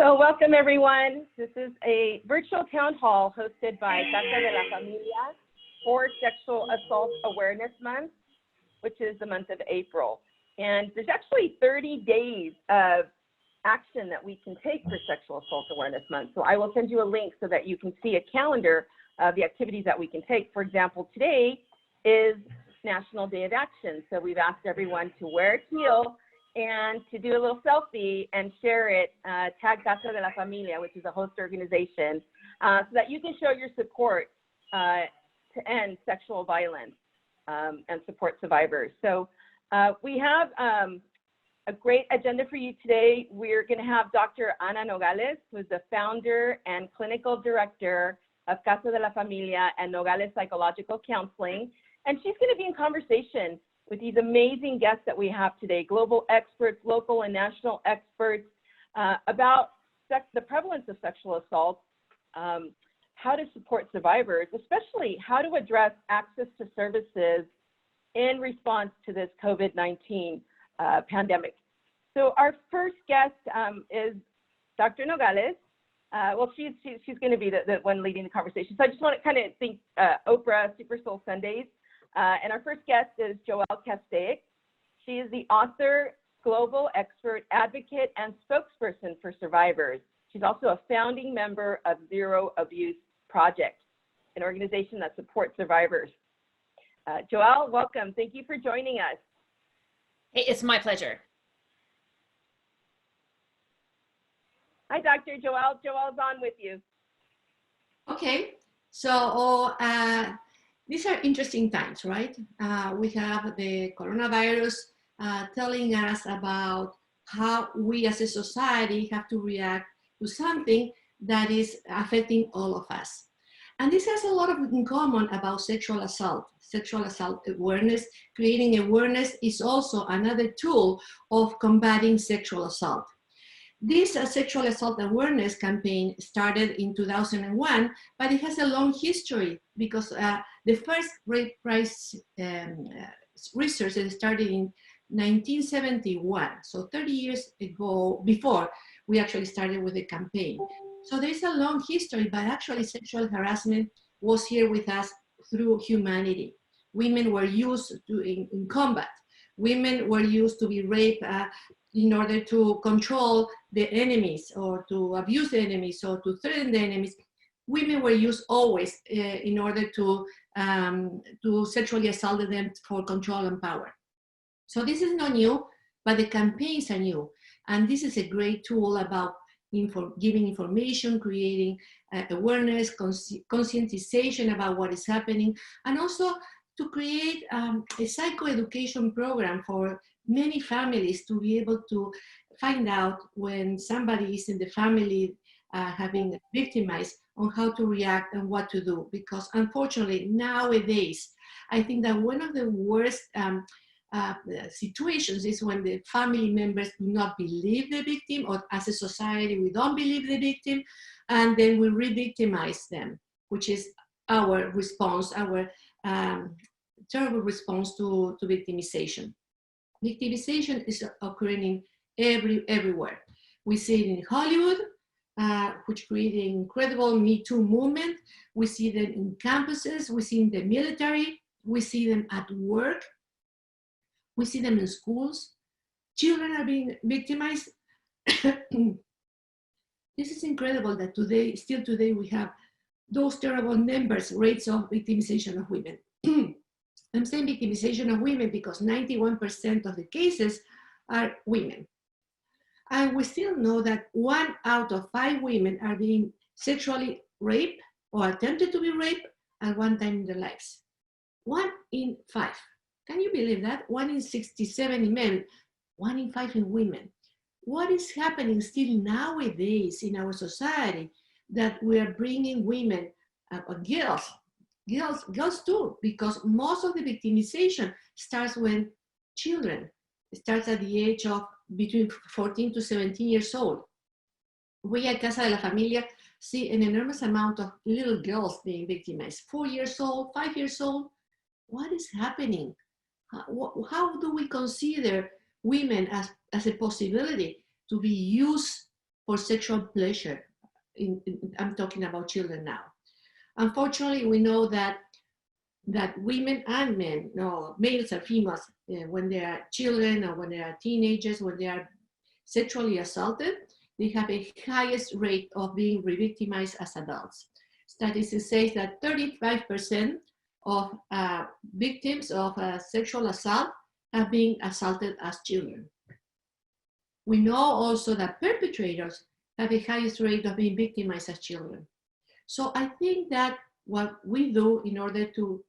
So welcome everyone. This is a virtual town hall hosted by Casa de la Familia for Sexual Assault Awareness Month, which is the month of April. And there's actually 30 days of action that we can take for Sexual Assault Awareness Month. So I will send you a link so that you can see a calendar of the activities that we can take. For example, today is National Day of Action. So we've asked everyone to wear a teal and to do a little selfie and share it, tag Casa de la Familia, which is a host organization, so that you can show your support to end sexual violence and support survivors. So we have a great agenda for you today. We're going to have Dr. Ana Nogales, who is the founder and clinical director of Casa de la Familia and Nogales Psychological Counseling. And she's going to be in conversation with these amazing guests that we have today, global experts, local and national experts, about the prevalence of sexual assault, how to support survivors, especially how to address access to services in response to this COVID-19 pandemic. So our first guest is Dr. Nogales. Well, she's going to be the one leading the conversation. So I just want to kind of think Oprah Super Soul Sundays. And our first guest is Joelle Casteix. She is the author, global expert, advocate, and spokesperson for survivors. She's also a founding member of Zero Abuse Project, an organization that supports survivors. Joelle, welcome. Thank you for joining us. Hey, it's my pleasure. Hi, Dr. Joelle. Joelle's on with you. Okay, so these are interesting times, right? We have the coronavirus telling us about how we as a society have to react to something that is affecting all of us. And this has a lot in common about sexual assault awareness. Creating awareness is also another tool of combating sexual assault. This sexual assault awareness campaign started in 2001, but it has a long history because the first rape crisis research started in 1971, so 30 years ago, before we actually started with the campaign. So there's a long history, but actually sexual harassment was here with us through humanity. Women were used to in combat. Women were used to be raped in order to control the enemies or to abuse the enemies or to threaten the enemies. Women were used always in order to sexually assault them for control and power. So this is not new, but the campaigns are new. And this is a great tool about giving information, creating awareness, conscientization about what is happening, and also to create a psychoeducation program for many families to be able to find out when somebody is in the family having victimized on how to react and what to do. Because unfortunately, nowadays, I think that one of the worst situations is when the family members do not believe the victim, or as a society, we don't believe the victim, and then we re-victimize them, which is our response, our terrible response to victimization. Victimization is occurring everywhere. We see it in Hollywood, which created an incredible Me Too movement. We see them in campuses, we see in the military, we see them at work, we see them in schools. Children are being victimized. This is incredible that today, still today, we have those terrible numbers, rates of victimization of women. I'm saying victimization of women because 91% of the cases are women. And we still know that 1 out of 5 women are being sexually raped or attempted to be raped at one time in their lives. 1 in 5. Can you believe that? 1 in 67 men, 1 in 5 in women. What is happening still nowadays in our society that we are bringing women, girls too, because most of the victimization starts when children, it starts at the age of between 14 to 17 years old. We at Casa de la Familia see an enormous amount of little girls being victimized, 4 years old, 5 years old. What is happening? How do we consider women as a possibility to be used for sexual pleasure. I'm talking about children now. Unfortunately, we know that women and men, no, males and females, when they are children or when they are teenagers, when they are sexually assaulted, they have a highest rate of being re-victimized as adults. Statistics say that 35% of victims of sexual assault have been assaulted as children. We know also that perpetrators have the highest rate of being victimized as children. So I think that what we do in order to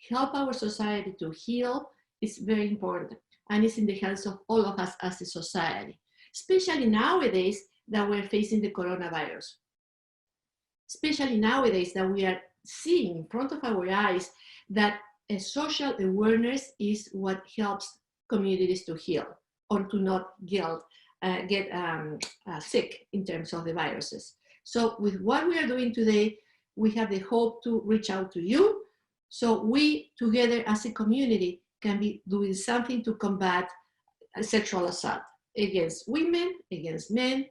help our society to heal is very important, and it's in the hands of all of us as a society, especially nowadays that we're facing the coronavirus. Especially nowadays that we are seeing in front of our eyes that a social awareness is what helps communities to heal or to not get sick in terms of the viruses. So with what we are doing today, we have the hope to reach out to you, so we together as a community can be doing something to combat sexual assault against women, against men,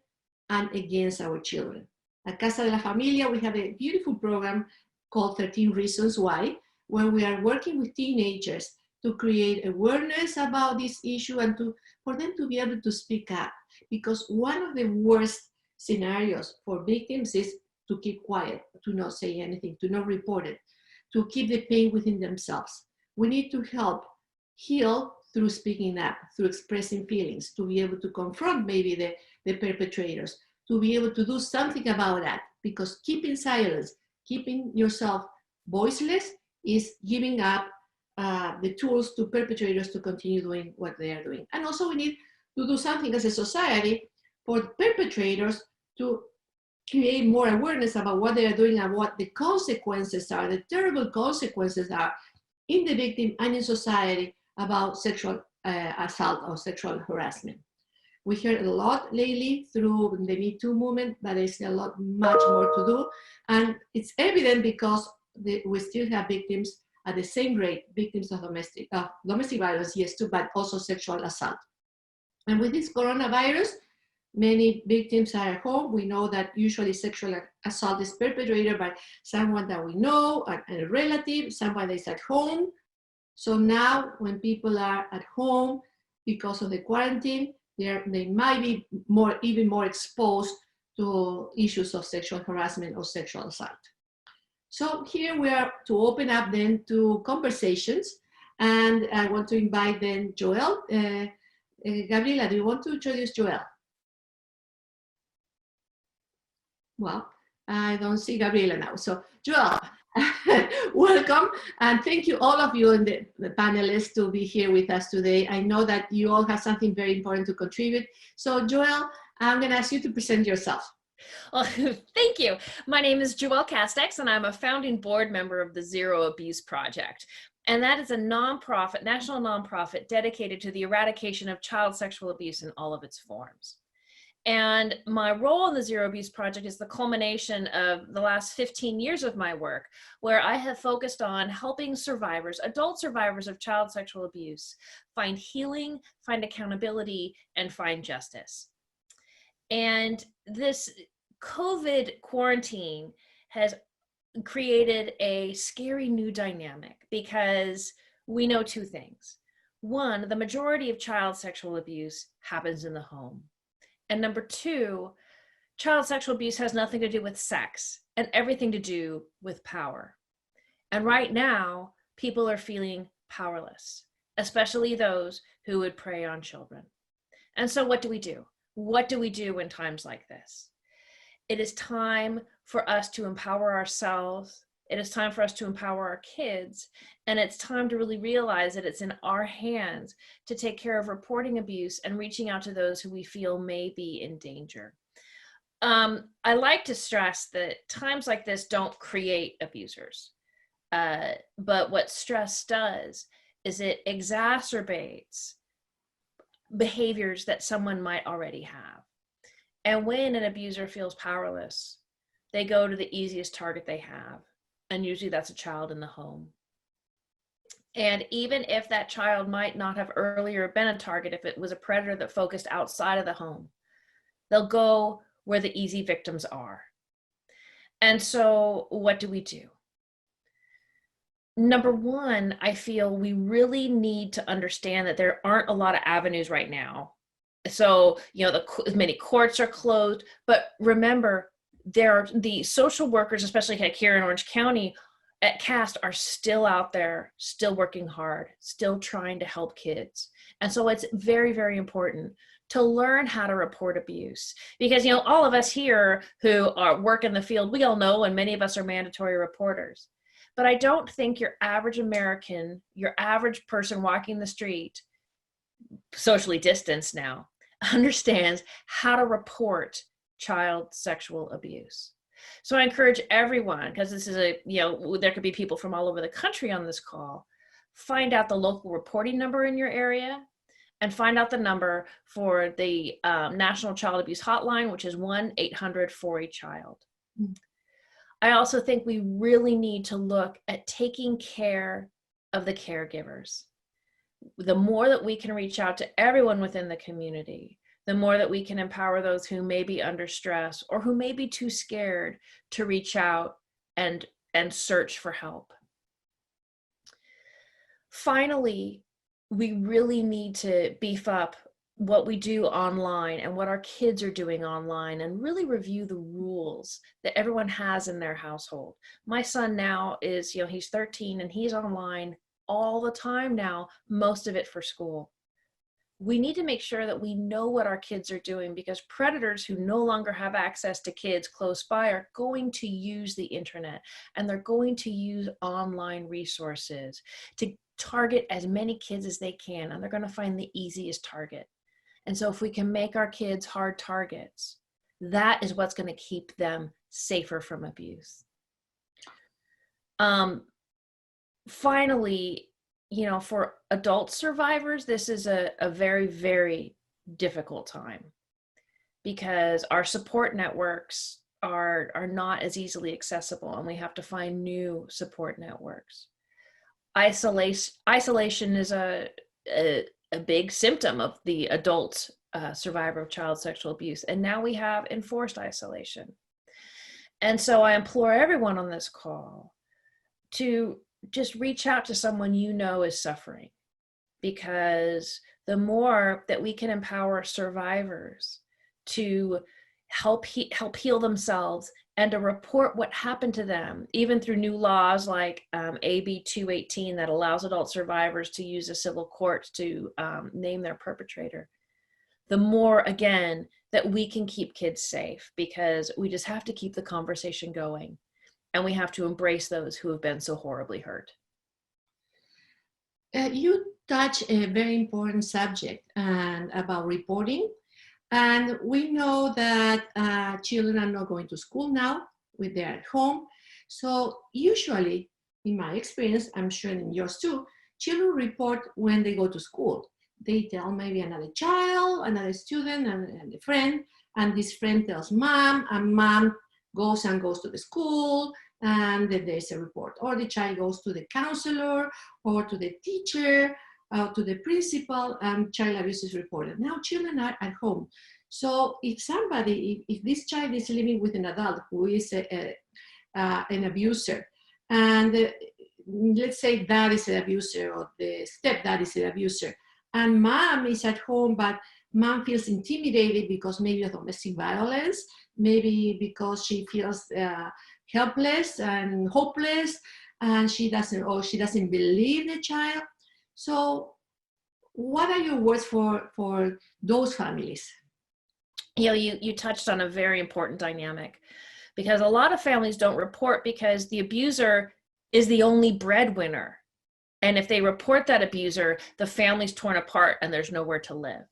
and against our children. At Casa de la Familia, we have a beautiful program called 13 Reasons Why, where we are working with teenagers to create awareness about this issue and for them to be able to speak up. Because one of the worst scenarios for victims is to keep quiet, to not say anything, to not report it, to keep the pain within themselves. We need to help heal through speaking up, through expressing feelings, to be able to confront maybe the perpetrators, to be able to do something about that, because keeping silence, keeping yourself voiceless is giving up the tools to perpetrators to continue doing what they are doing. And also we need to do something as a society for perpetrators to create more awareness about what they are doing and what the consequences are, the terrible consequences are in the victim and in society about sexual assault or sexual harassment. We heard a lot lately through the Me Too movement, but there's much more to do. And it's evident because we still have victims at the same rate, victims of domestic violence, yes, too, but also sexual assault. And with this coronavirus, many victims are at home. We know that usually sexual assault is perpetrated by someone that we know, a relative, someone that is at home. So now when people are at home because of the quarantine, they might be even more exposed to issues of sexual harassment or sexual assault. So here we are to open up then to conversations, and I want to invite then Joelle. Gabriela, do you want to introduce Joelle? Well, I don't see Gabriela now. So Joelle, welcome, and thank you all of you and the panelists to be here with us today. I know that you all have something very important to contribute. So Joelle, I'm going to ask you to present yourself. Well, thank you. My name is Joelle Casteix, and I'm a founding board member of the Zero Abuse Project. And that is a nonprofit, national nonprofit dedicated to the eradication of child sexual abuse in all of its forms. And my role in the Zero Abuse Project is the culmination of the last 15 years of my work, where I have focused on helping survivors, adult survivors of child sexual abuse, find healing, find accountability, and find justice. And this COVID quarantine has created a scary new dynamic because we know two things. One, the majority of child sexual abuse happens in the home. And number two, child sexual abuse has nothing to do with sex and everything to do with power. And right now, people are feeling powerless, especially those who would prey on children. And so what do we do? What do we do in times like this? It is time for us to empower ourselves. It is time for us to empower our kids. And it's time to really realize that it's in our hands to take care of reporting abuse and reaching out to those who we feel may be in danger. I like to stress that times like this don't create abusers. But what stress does is it exacerbates behaviors that someone might already have. And when an abuser feels powerless, they go to the easiest target they have. And usually that's a child in the home. And even if that child might not have earlier been a target, if it was a predator that focused outside of the home, they'll go where the easy victims are. And so what do we do? Number one, I feel we really need to understand that there aren't a lot of avenues right now. So, many courts are closed, but remember, the social workers, especially here in Orange County at CAST, are still out there, still working hard, still trying to help kids. And so it's very, very important to learn how to report abuse, because, all of us here who work in the field, we all know, and many of us are mandatory reporters. But I don't think your average American, your average person walking the street, socially distanced now, understands how to report child sexual abuse. So I encourage everyone, because this is there could be people from all over the country on this call, find out the local reporting number in your area and find out the number for the National Child Abuse Hotline, which is 1-800-4A-CHILD. Mm-hmm. I also think we really need to look at taking care of the caregivers. The more that we can reach out to everyone within the community, the more that we can empower those who may be under stress or who may be too scared to reach out and search for help. Finally, we really need to beef up what we do online and what our kids are doing online, and really review the rules that everyone has in their household. My son now is, he's 13 and he's online all the time now, most of it for school. We need to make sure that we know what our kids are doing, because predators who no longer have access to kids close by are going to use the internet, and they're going to use online resources to target as many kids as they can, and they're going to find the easiest target. And so if we can make our kids hard targets, that is what's going to keep them safer from abuse. Finally, for adult survivors, this is a very, very difficult time, because our support networks are not as easily accessible, and we have to find new support networks. Isolation is a big symptom of the adult survivor of child sexual abuse, and now we have enforced isolation. And so I implore everyone on this call to just reach out to someone is suffering, because the more that we can empower survivors to help heal themselves and to report what happened to them, even through new laws like AB 218 that allows adult survivors to use a civil court to name their perpetrator, the more, again, that we can keep kids safe, because we just have to keep the conversation going. And we have to embrace those who have been so horribly hurt. You touch a very important subject about reporting. And we know that children are not going to school now, they're at home. So usually, in my experience, I'm sure in yours too, children report when they go to school. They tell maybe another child, another student, and a friend, and this friend tells mom, and mom goes to the school, and then there's a report. Or the child goes to the counselor or to the teacher, to the principal, and child abuse is reported. Now children are at home. So if this child is living with an adult who is an abuser, and let's say dad is an abuser or the stepdad is an abuser, and mom is at home, but mom feels intimidated because maybe of domestic violence, maybe because she feels helpless and hopeless, and she doesn't believe the child. So what are your words for those families? You touched on a very important dynamic, because a lot of families don't report because the abuser is the only breadwinner. And if they report that abuser, the family's torn apart and there's nowhere to live.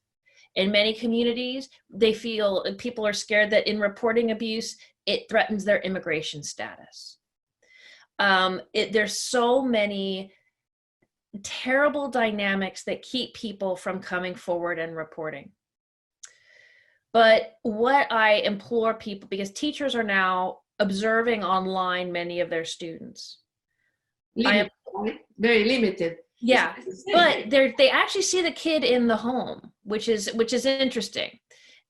In many communities, they feel people are scared that in reporting abuse, it threatens their immigration status. There's so many terrible dynamics that keep people from coming forward and reporting. But what I implore people, because teachers are now observing online many of their students. Very limited. Yeah, but they actually see the kid in the home, which is interesting.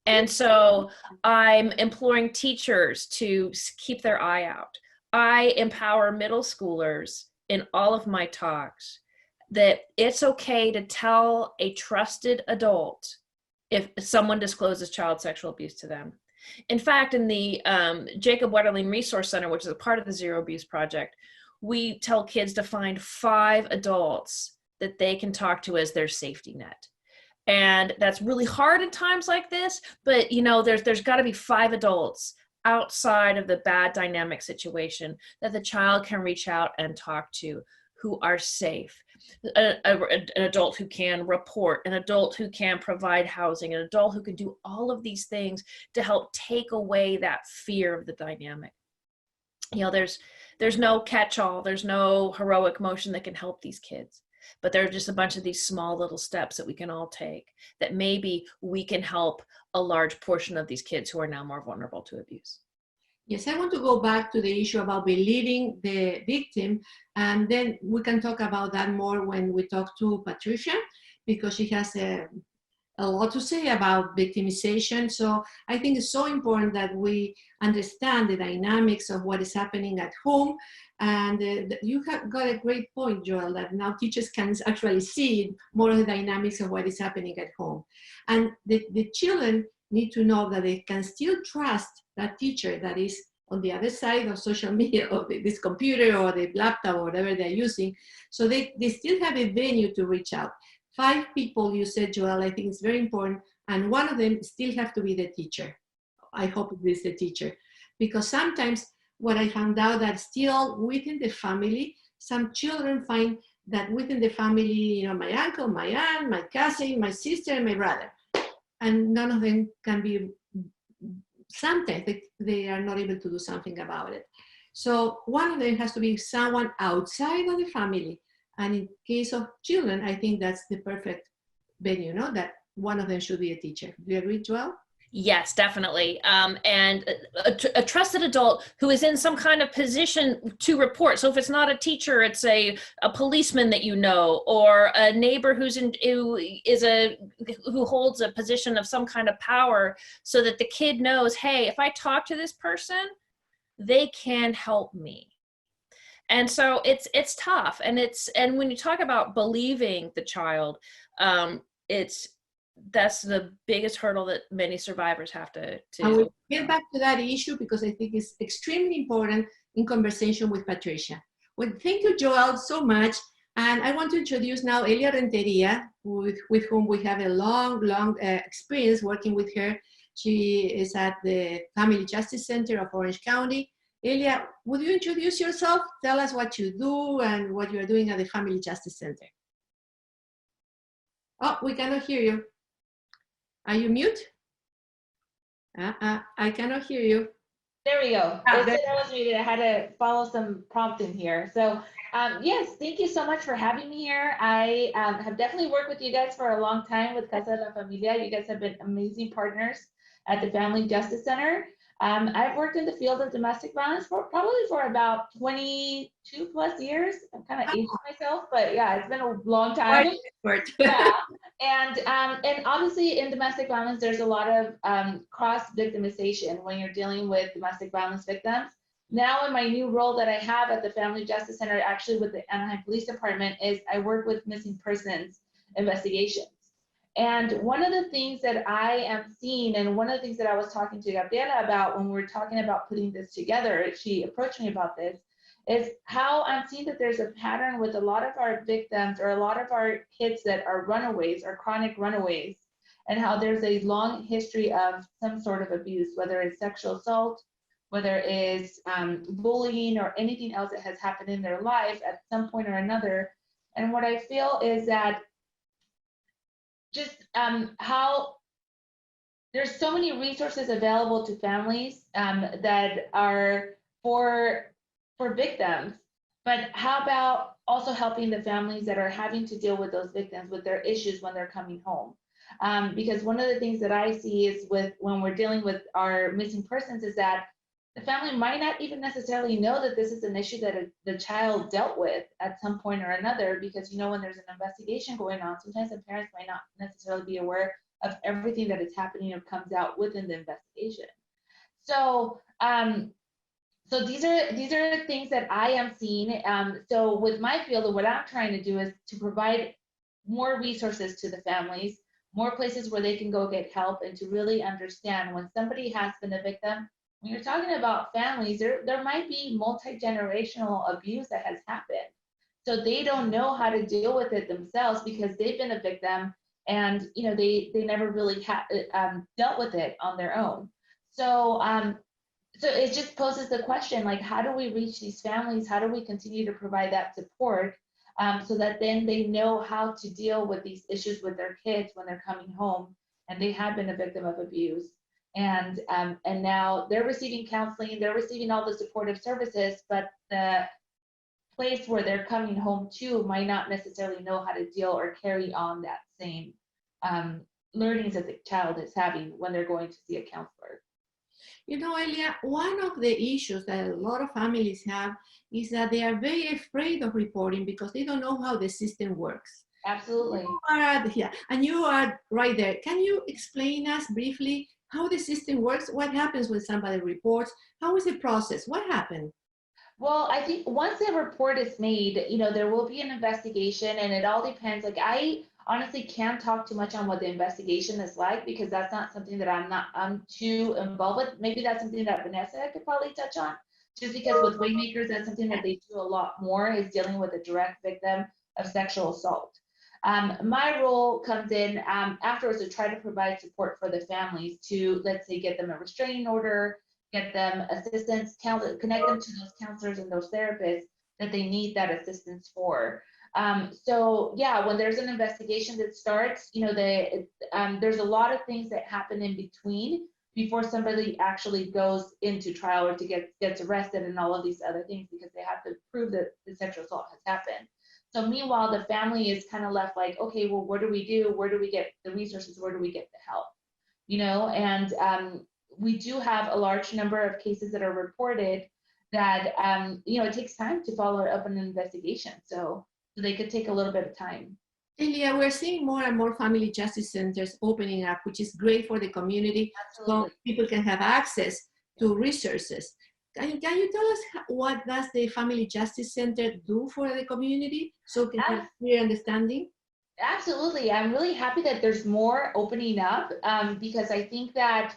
And so I'm imploring teachers to keep their eye out. I empower middle schoolers in all of my talks that it's okay to tell a trusted adult if someone discloses child sexual abuse to them. In fact, in the Jacob Wetterling Resource Center, which is a part of the Zero Abuse Project, we tell kids to find 5 adults that they can talk to as their safety net. And that's really hard in times like this, but you know, there's got to be 5 adults outside of the bad dynamic situation that the child can reach out and talk to, who are safe. An adult who can report, an adult who can provide housing, an adult who can do all of these things to help take away that fear of the dynamic. You know, there's no catch-all, there's no heroic motion that can help these kids, but there are just a bunch of these small little steps that we can all take that maybe we can help a large portion of these kids who are now more vulnerable to abuse. Yes, I want to go back to the issue about believing the victim, and then we can talk about that more when we talk to Patricia, because she has a lot to say about victimization. So I think it's so important that we understand the dynamics of what is happening at home. And you have got a great point, Joelle, that now teachers can actually see more of the dynamics of what is happening at home. And the children need to know that they can still trust that teacher that is on the other side of social media, or this computer or the laptop or whatever they're using. So they still have a venue to reach out. 5 people, you said, Joelle, I think it's very important. And one of them still have to be the teacher. I hope it is the teacher. Because sometimes what I found out that still within the family, some children find that within the family, you know, my uncle, my aunt, my cousin, my sister, and my brother. And none of them can be, sometimes they are not able to do something about it. So one of them has to be someone outside of the family. And in case of children, I think that's the perfect venue, no? That one of them should be a teacher. Do you agree, Joelle? Yes, definitely. And a trusted adult who is in some kind of position to report. So if it's not a teacher, it's a policeman that you know, or a neighbor who holds a position of some kind of power, so that the kid knows, hey, if I talk to this person, they can help me. And so it's tough. And when you talk about believing the child, that's the biggest hurdle that many survivors have to. And we'll get back to that issue because I think it's extremely important in conversation with Patricia. Well, thank you, Joelle, so much. And I want to introduce now Elia Renteria, with whom we have a long experience working with her. She is at the Family Justice Center of Orange County. Elia, would you introduce yourself? Tell us what you do and what you're doing at the Family Justice Center. Oh, we cannot hear you. Are you mute? I cannot hear you. There we go. I said I was muted. I had to follow some prompting here. So yes, thank you so much for having me here. I have definitely worked with you guys for a long time with Casa de la Familia. You guys have been amazing partners at the Family Justice Center. I've worked in the field of domestic violence probably for about 22 plus years. I'm kind of aging myself, but yeah, it's been a long time. Yeah. And obviously in domestic violence, there's a lot of cross victimization when you're dealing with domestic violence victims. Now in my new role that I have at the Family Justice Center, actually with the Anaheim Police Department, is I work with missing persons investigations. And one of the things that I am seeing, and one of the things that I was talking to Gabriela about when we were talking about putting this together, she approached me about this, is how I'm seeing that there's a pattern with a lot of our victims or a lot of our kids that are runaways or chronic runaways, and how there's a long history of some sort of abuse, whether it's sexual assault, whether it's bullying or anything else that has happened in their life at some point or another. And what I feel is that just how there's so many resources available to families that are for victims, but how about also helping the families that are having to deal with those victims with their issues when they're coming home? Because one of the things that I see is when we're dealing with our missing persons is that the family might not even necessarily know that this is an issue that the child dealt with at some point or another, because, you know, when there's an investigation going on, sometimes the parents might not necessarily be aware of everything that is happening or comes out within the investigation. So, so these are things that I am seeing. So with my field, what I'm trying to do is to provide more resources to the families, more places where they can go get help, and to really understand when somebody has been a victim. When you're talking about families, there might be multi-generational abuse that has happened. So they don't know how to deal with it themselves because they've been a victim, and they never really dealt with it on their own. So so it just poses the question, like, how do we reach these families? How do we continue to provide that support so that then they know how to deal with these issues with their kids when they're coming home and they have been a victim of abuse? And now they're receiving counseling, they're receiving all the supportive services, but the place where they're coming home to might not necessarily know how to deal or carry on that same learnings that the child is having when they're going to see a counselor. Elia, one of the issues that a lot of families have is that they are very afraid of reporting because they don't know how the system works. Absolutely. And you are right there. Can you explain us briefly how the system works? What happens when somebody reports? How is the process? What happened? Well, I think once a report is made, there will be an investigation, and it all depends. Like, I honestly can't talk too much on what the investigation is like because that's not something that I'm too involved with. Maybe that's something that Vanessa could probably touch on, just because with Waymakers, that's something that they do a lot more, is dealing with a direct victim of sexual assault. My role comes in afterwards to try to provide support for the families to, let's say, get them a restraining order, get them assistance, connect them to those counselors and those therapists that they need that assistance for. So yeah, when there's an investigation that starts, there's a lot of things that happen in between before somebody actually goes into trial or gets arrested and all of these other things, because they have to prove that the sexual assault has happened. So meanwhile, the family is kind of left like, okay, well, what do we do? Where do we get the resources? Where do we get the help? And we do have a large number of cases that are reported that, it takes time to follow up an investigation. So they could take a little bit of time. Elia, we're seeing more and more family justice centers opening up, which is great for the community. Absolutely. So people can have access to resources. Can you tell us what does the Family Justice Center do for the community so we can have clear understanding? Absolutely. I'm really happy that there's more opening up because I think that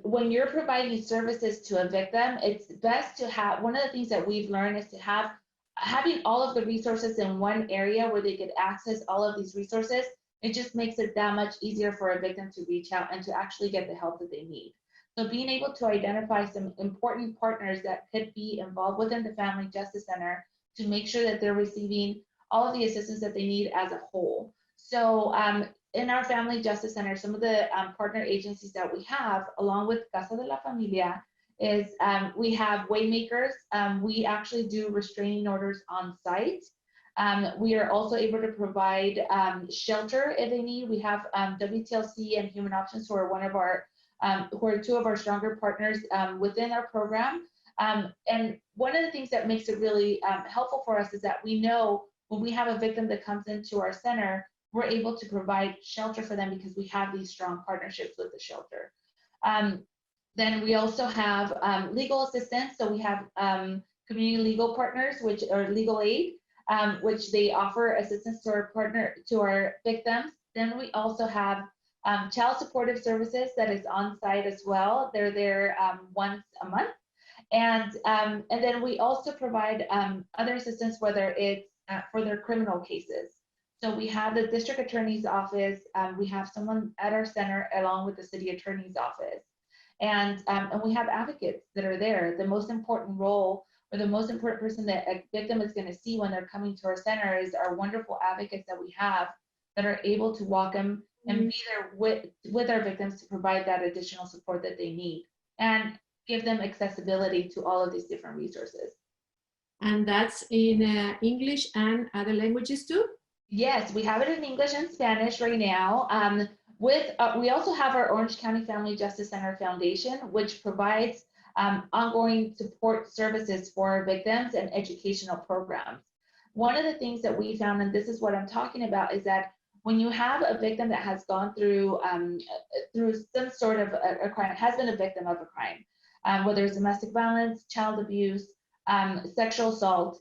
when you're providing services to a victim, it's best to have, one of the things that we've learned is to having all of the resources in one area where they could access all of these resources. It just makes it that much easier for a victim to reach out and to actually get the help that they need. So being able to identify some important partners that could be involved within the Family Justice Center to make sure that they're receiving all of the assistance that they need as a whole. So in our Family Justice Center, some of the partner agencies that we have, along with Casa de la Familia, is we have Waymakers. We actually do restraining orders on site. We are also able to provide shelter if they need. We have WTLC and Human Options, who are who are two of our stronger partners within our program. And one of the things that makes it really helpful for us is that we know when we have a victim that comes into our center, we're able to provide shelter for them because we have these strong partnerships with the shelter. Then we also have legal assistance. So we have community legal partners, which are legal aid, which they offer assistance to our victims. Then we also have child supportive services that is on site as well. They're there once a month. And then we also provide other assistance, whether it's for their criminal cases. So we have the district attorney's office. We have someone at our center along with the city attorney's office. And we have advocates that are there. The most important role, or the most important person that a victim is going to see when they're coming to our center, is our wonderful advocates that we have that are able to walk them and be there with our victims to provide that additional support that they need and give them accessibility to all of these different resources. And that's in English and other languages too? Yes, we have it in English and Spanish right now. We also have our Orange County Family Justice Center Foundation, which provides ongoing support services for victims and educational programs. One of the things that we found, and this is what I'm talking about, is that when you have a victim that has gone through some sort of a crime, has been a victim of a crime, whether it's domestic violence, child abuse, sexual assault,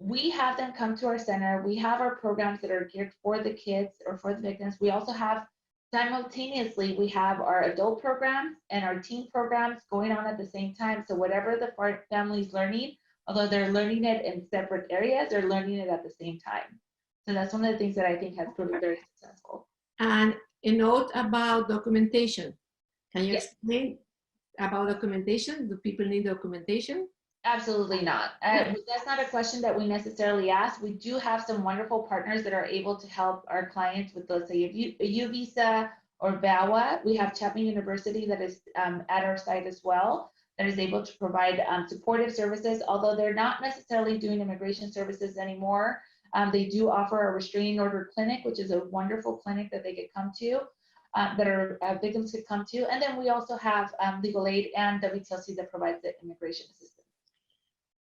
we have them come to our center. We have our programs that are geared for the kids or for the victims. We also have, simultaneously, we have our adult programs and our teen programs going on at the same time. So whatever the family's learning, although they're learning it in separate areas, they're learning it at the same time. So that's one of the things that I think has proven very successful. And a note about documentation. Can you Yes. explain about documentation? Do people need documentation? Absolutely not. That's not a question that we necessarily ask. We do have some wonderful partners that are able to help our clients with, let's say, a U visa or VAWA. We have Chapman University that is at our site as well, that is able to provide supportive services, although they're not necessarily doing immigration services anymore. They do offer a restraining order clinic, which is a wonderful clinic that they could come to, that our victims could come to. And then we also have legal aid and WTLC that provides the immigration assistance.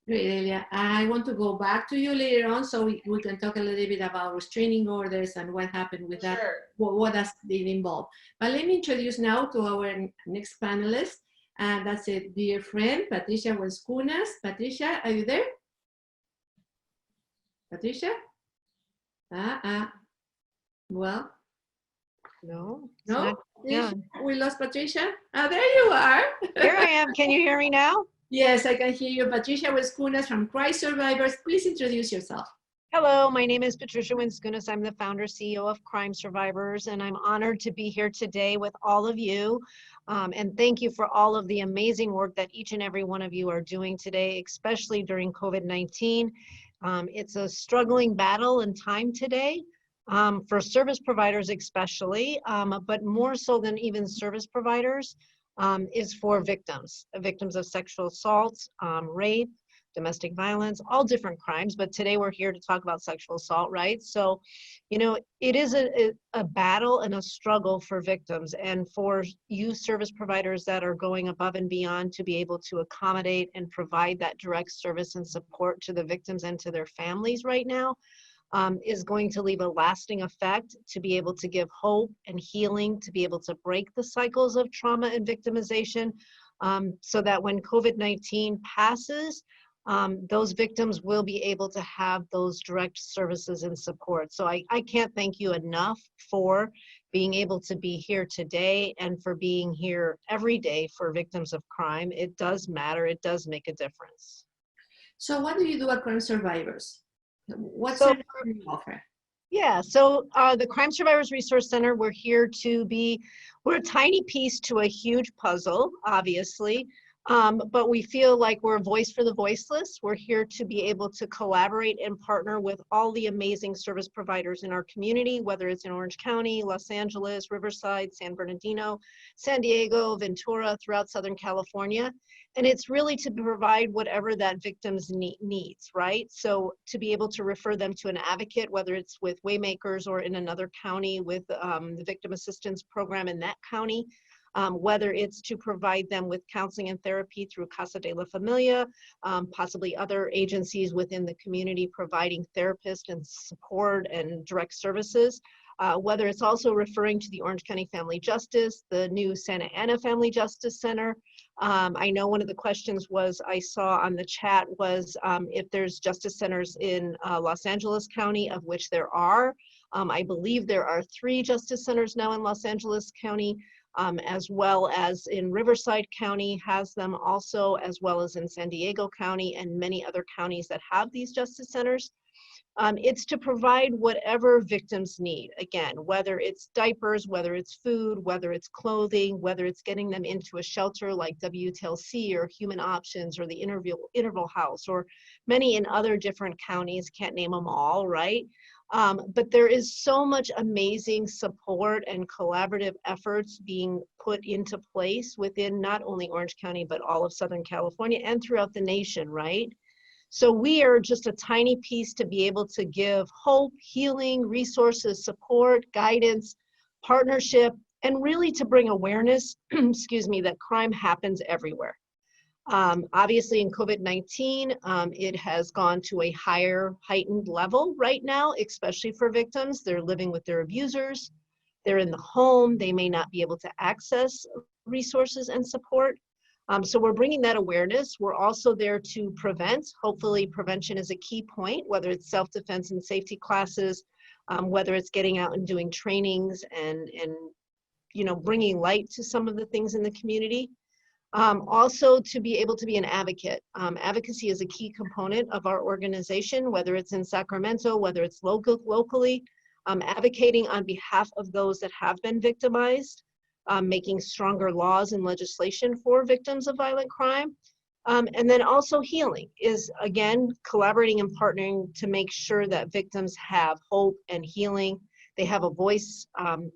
Great, Elia. I want to go back to you later on so we can talk a little bit about restraining orders and what happened with that, Sure. what has been involved. But let me introduce now to our next panelist, and that's a dear friend, Patricia Wenskunas. Patricia, are you there? Patricia? Well, No. no, yeah. we lost Patricia. There you are. Here I am. Can you hear me now? Yes, I can hear you. Patricia Wenskunas from Crime Survivors. Please introduce yourself. Hello, my name is Patricia Wenskunas. I'm the founder, CEO of Crime Survivors, and I'm honored to be here today with all of you. And thank you for all of the amazing work that each and every one of you are doing today, especially during COVID-19. It's a struggling battle and time today for service providers especially, but more so than even service providers is for victims of sexual assault, rape, domestic violence, all different crimes. But today we're here to talk about sexual assault, right? So, you know, it is a battle and a struggle for victims and for you service providers that are going above and beyond to be able to accommodate and provide that direct service and support to the victims and to their families right now. Is going to leave a lasting effect to be able to give hope and healing, to be able to break the cycles of trauma and victimization, so that when COVID-19 passes, those victims will be able to have those direct services and support. So I can't thank you enough for being able to be here today and for being here every day for victims of crime. It does matter. It does make a difference. So what do you do at Crime Survivors? What's So, your offer? Yeah, so the Crime Survivors Resource Center, we're here to be, we're a tiny piece to a huge puzzle, obviously, but we feel like we're a voice for the voiceless. We're here to be able to collaborate and partner with all the amazing service providers in our community, whether it's in Orange County, Los Angeles, Riverside, San Bernardino, San Diego, Ventura, throughout Southern California. And it's really to provide whatever that victim's needs, right? So to be able to refer them to an advocate, whether it's with Waymakers or in another county with the Victim Assistance Program in that county, whether it's to provide them with counseling and therapy through Casa de la Familia, possibly other agencies within the community providing therapists and support and direct services. Whether it's also referring to the Orange County Family Justice, the new Santa Ana Family Justice Center. I know one of the questions was, I saw on the chat was if there's justice centers in Los Angeles County, of which there are. I believe there are 3 justice centers now in Los Angeles County, as well as in Riverside County has them also, as well as in San Diego County and many other counties that have these justice centers. It's to provide whatever victims need. Again, whether it's diapers, whether it's food, whether it's clothing, whether it's getting them into a shelter like WTLC or Human Options or the Interval House or many in other different counties, can't name them all, right? But there is so much amazing support and collaborative efforts being put into place within not only Orange County, but all of Southern California and throughout the nation, right? So we are just a tiny piece to be able to give hope, healing, resources, support, guidance, partnership, and really to bring awareness, excuse me, that crime happens everywhere. Obviously in COVID-19, it has gone to a higher heightened level right now, especially for victims. They're living with their abusers. They're in the home. They may not be able to access resources and support. So we're bringing that awareness. We're also there to prevent. Hopefully prevention is a key point, whether it's self-defense and safety classes, whether it's getting out and doing trainings and you know, bringing light to some of the things in the community. Also to be able to be an advocate. Advocacy is a key component of our organization, whether it's in Sacramento, whether it's locally, advocating on behalf of those that have been victimized, making stronger laws and legislation for victims of violent crime. And then also healing is, again, collaborating and partnering to make sure that victims have hope and healing. They have a voice.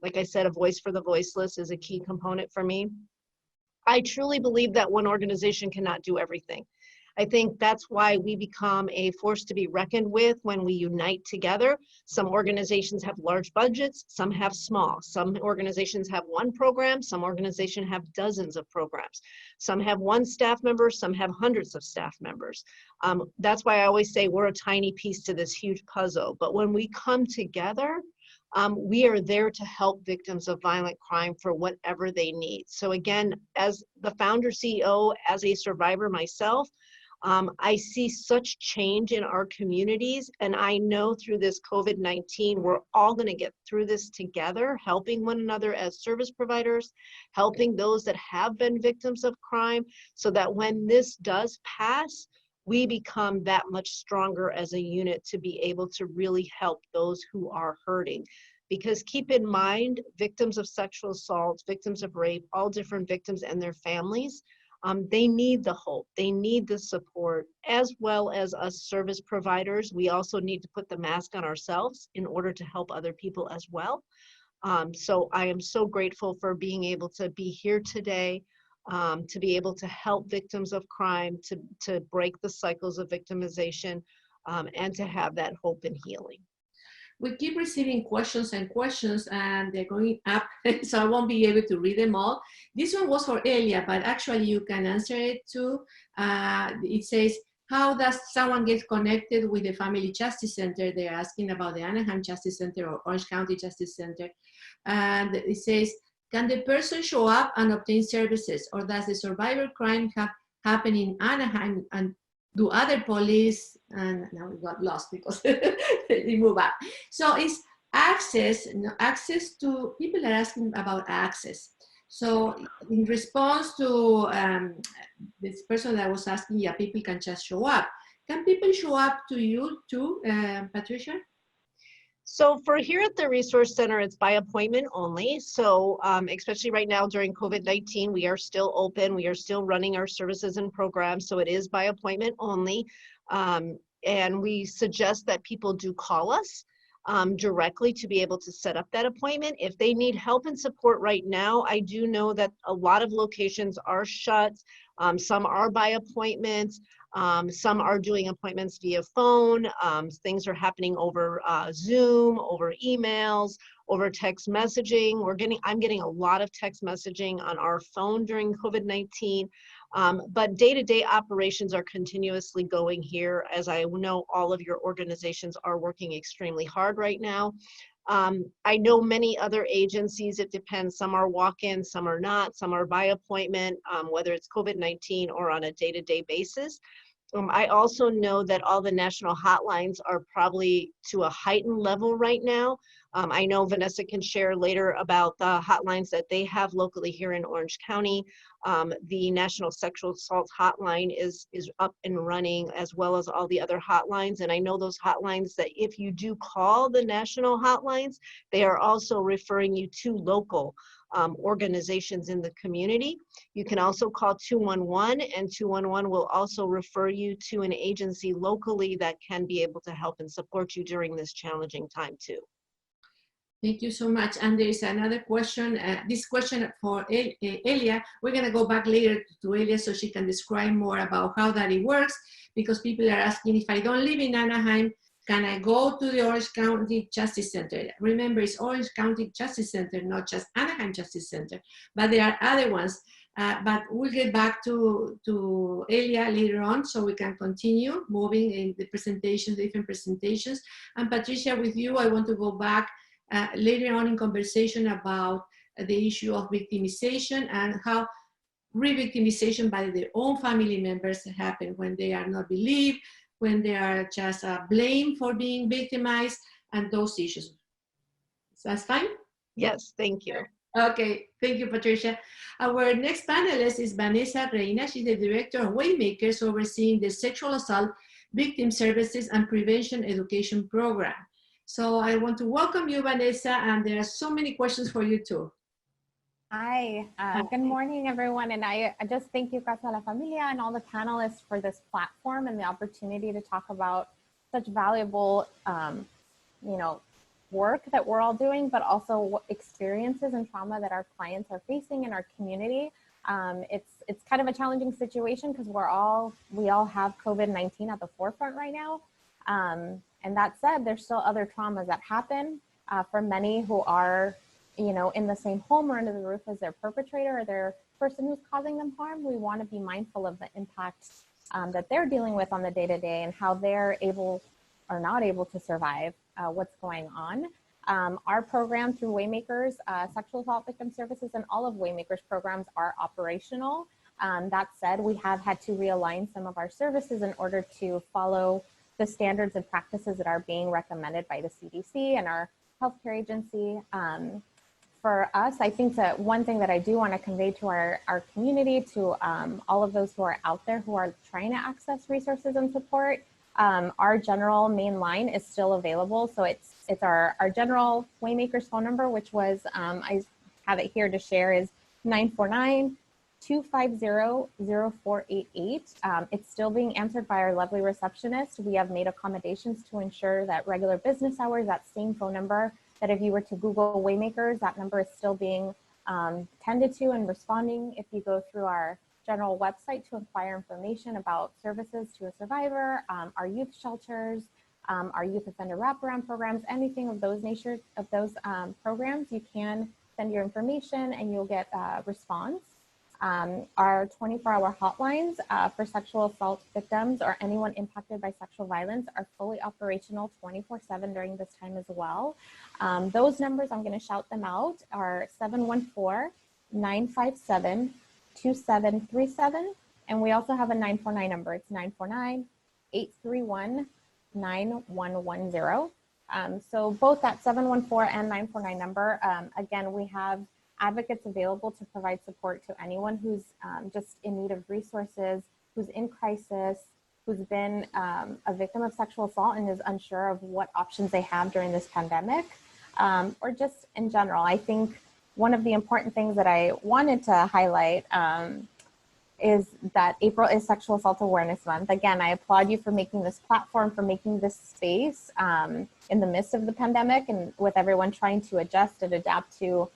Like I said, a voice for the voiceless is a key component for me. I truly believe that one organization cannot do everything. I think that's why we become a force to be reckoned with when we unite together. Some organizations have large budgets, some have small. Some organizations have one program, some organizations have dozens of programs. Some have one staff member, some have hundreds of staff members. That's why I always say we're a tiny piece to this huge puzzle. But when we come together, we are there to help victims of violent crime for whatever they need. So again, as the founder CEO, as a survivor myself, I see such change in our communities, and I know through this COVID-19, we're all going to get through this together, helping one another as service providers, helping those that have been victims of crime, so that when this does pass, we become that much stronger as a unit to be able to really help those who are hurting. Because keep in mind, victims of sexual assault, victims of rape, all different victims and their families, they need the hope, they need the support, as well as us service providers. We also need to put the mask on ourselves in order to help other people as well. So I am so grateful for being able to be here today, to be able to help victims of crime, to break the cycles of victimization, and to have that hope and healing. We keep receiving questions and they're going up, so I won't be able to read them all. This one was for Elia, but actually you can answer it too. It says, how does someone get connected with the Family Justice Center? They're asking about the Anaheim Justice Center or Orange County Justice Center. And it says, can the person show up and obtain services, or does the survivor crime happen in Anaheim and do other police? And now we got lost because they move up. So it's access to, people are asking about access. So in response to this person that was asking, yeah, people can just show up. Can people show up to you too, Patricia? So for here at the Resource Center, it's by appointment only. So especially right now during COVID-19, we are still open. We are still running our services and programs. So it is by appointment only. And we suggest that people do call us directly to be able to set up that appointment. If they need help and support right now, I do know that a lot of locations are shut. Some are by appointment. Some are doing appointments via phone. Things are happening over Zoom, over emails, over text messaging. I'm getting a lot of text messaging on our phone during COVID-19. But day-to-day operations are continuously going here, as I know all of your organizations are working extremely hard right now. I know many other agencies, it depends, some are walk-in, some are not, some are by appointment, whether it's COVID-19 or on a day-to-day basis. I also know that all the national hotlines are probably to a heightened level right now. I know Vanessa can share later about the hotlines that they have locally here in Orange County. The National Sexual Assault Hotline is up and running, as well as all the other hotlines. And I know those hotlines that if you do call the national hotlines, they are also referring you to local organizations in the community. You can also call 211, and 211 will also refer you to an agency locally that can be able to help and support you during this challenging time too. Thank you so much. And there is another question, this question for Elia. We're going to go back later to Elia so she can describe more about how that it works, because people are asking, if I don't live in Anaheim, can I go to the Orange County Justice Center? Remember, it's Orange County Justice Center, not just Anaheim Justice Center, but there are other ones. But we'll get back to Elia later on so we can continue moving in the presentations, different presentations. And Patricia, with you, I want to go back later on in conversation about the issue of victimization and how re-victimization by their own family members happen when they are not believed, when they are just blamed for being victimized, and those issues. So that's fine? Yes, thank you. Okay, thank you, Patricia. Our next panelist is Vanessa Reyna. She's the director of Waymakers, overseeing the Sexual Assault Victim Services and Prevention Education Program. So I want to welcome you, Vanessa, and there are so many questions for you too. Hi, good morning, everyone. And I just thank you, Casa La Familia, and all the panelists for this platform and the opportunity to talk about such valuable, work that we're all doing, but also experiences and trauma that our clients are facing in our community. It's kind of a challenging situation because we all have COVID-19 at the forefront right now. And that said, there's still other traumas that happen for many who are in the same home or under the roof as their perpetrator or their person who's causing them harm. We want to be mindful of the impact that they're dealing with on the day-to-day and how they're able or not able to survive what's going on. Our program through Waymakers, Sexual Assault Victim Services, and all of Waymakers programs are operational. That said, we have had to realign some of our services in order to follow the standards and practices that are being recommended by the CDC and our healthcare agency. For us, I think that one thing that I do want to convey to our community, to all of those who are out there who are trying to access resources and support, our general main line is still available. So it's our general Waymakers phone number, which was, I have it here to share, is 949-250-0488. It's still being answered by our lovely receptionist. We have made accommodations to ensure that regular business hours, that same phone number, that if you were to Google Waymakers, that number is still being tended to and responding. If you go through our general website to inquire information about services to a survivor, our youth shelters, our youth offender wraparound programs, anything of those nature of those programs, you can send your information and you'll get a response. Our 24-hour hotlines for sexual assault victims or anyone impacted by sexual violence are fully operational 24/7 during this time as well. Those numbers, I'm going to shout them out, are 714-957-2737. And we also have a 949 number. It's 949-831-9110. So both that 714 and 949 number, again, we have advocates available to provide support to anyone who's just in need of resources, who's in crisis, who's been a victim of sexual assault and is unsure of what options they have during this pandemic, or just in general. I think one of the important things that I wanted to highlight is that April is Sexual Assault Awareness Month. Again, I applaud you for making this platform, for making this space in the midst of the pandemic and with everyone trying to adjust and adapt to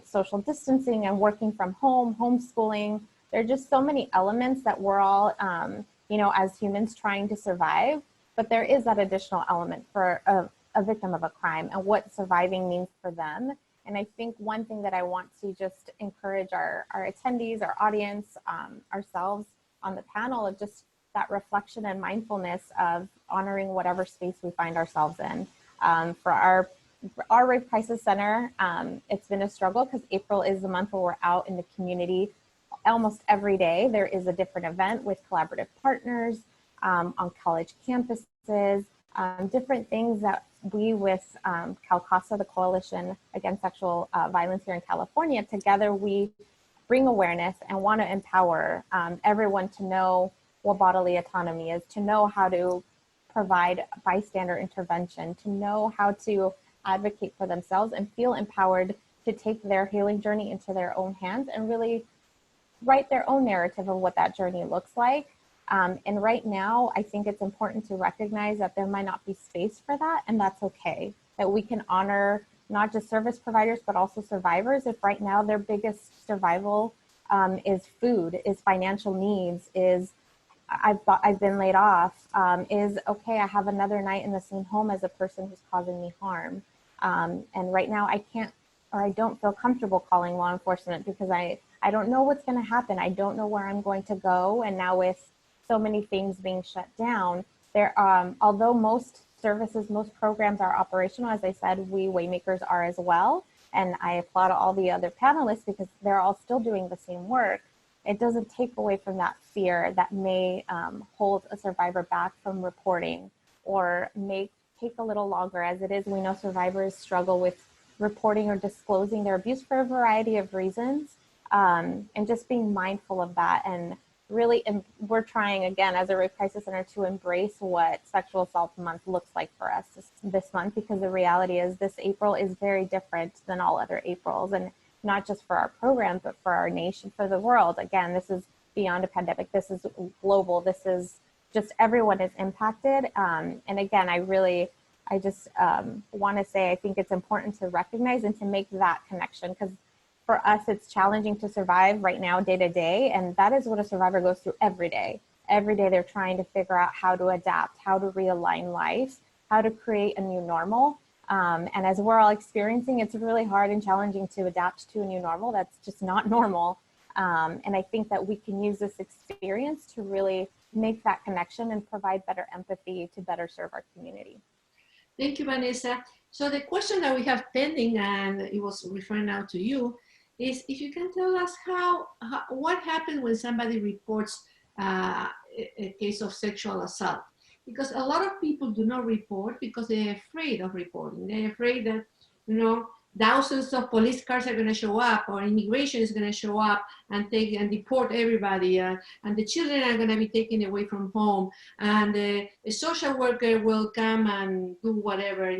social distancing and working from home, homeschooling. There are just so many elements that we're all, as humans trying to survive, but there is that additional element for a victim of a crime and what surviving means for them. And I think one thing that I want to just encourage our attendees, our audience, ourselves on the panel, of just that reflection and mindfulness of honoring whatever space we find ourselves in. For our Rape Crisis Center, it's been a struggle because April is the month where we're out in the community almost every day. There is a different event with collaborative partners on college campuses, different things that we with Casa, the Coalition Against Sexual Violence here in California, together we bring awareness and want to empower everyone to know what bodily autonomy is, to know how to provide bystander intervention, to know how to advocate for themselves and feel empowered to take their healing journey into their own hands and really write their own narrative of what that journey looks like. And right now, I think it's important to recognize that there might not be space for that, and that's okay. That we can honor not just service providers, but also survivors. If right now their biggest survival is food, is financial needs, is I've been laid off, is okay, I have another night in the same home as a person who's causing me harm. And right now I can't, or I don't feel comfortable calling law enforcement because I I don't know what's going to happen. I don't know where I'm going to go. And now with so many things being shut down, there, although most services, most programs are operational, as I said, we Waymakers are as well. And I applaud all the other panelists because they're all still doing the same work. It doesn't take away from that fear that may hold a survivor back from reporting, or may take a little longer. As it is, we know survivors struggle with reporting or disclosing their abuse for a variety of reasons, and just being mindful of that. And really, we're trying, again, as a Rape Crisis Center, to embrace what Sexual Assault Month looks like for us this month, because the reality is this April is very different than all other Aprils, and not just for our program, but for our nation, for the world. Again, this is beyond a pandemic. This is global. This is just everyone is impacted. And again, I just want to say, I think it's important to recognize and to make that connection, because for us, it's challenging to survive right now, day to day. And that is what a survivor goes through every day. Every day they're trying to figure out how to adapt, how to realign life, how to create a new normal. And as we're all experiencing, it's really hard and challenging to adapt to a new normal. That's just not normal. And I think that we can use this experience to really make that connection and provide better empathy to better serve our community. Thank you, Vanessa. So the question that we have pending, and it was referring now to you, is if you can tell us what happens when somebody reports a case of sexual assault. Because a lot of people do not report because they're afraid of reporting. They're afraid that, thousands of police cars are going to show up, or immigration is going to show up and take and deport everybody, and the children are going to be taken away from home, and a social worker will come and do whatever,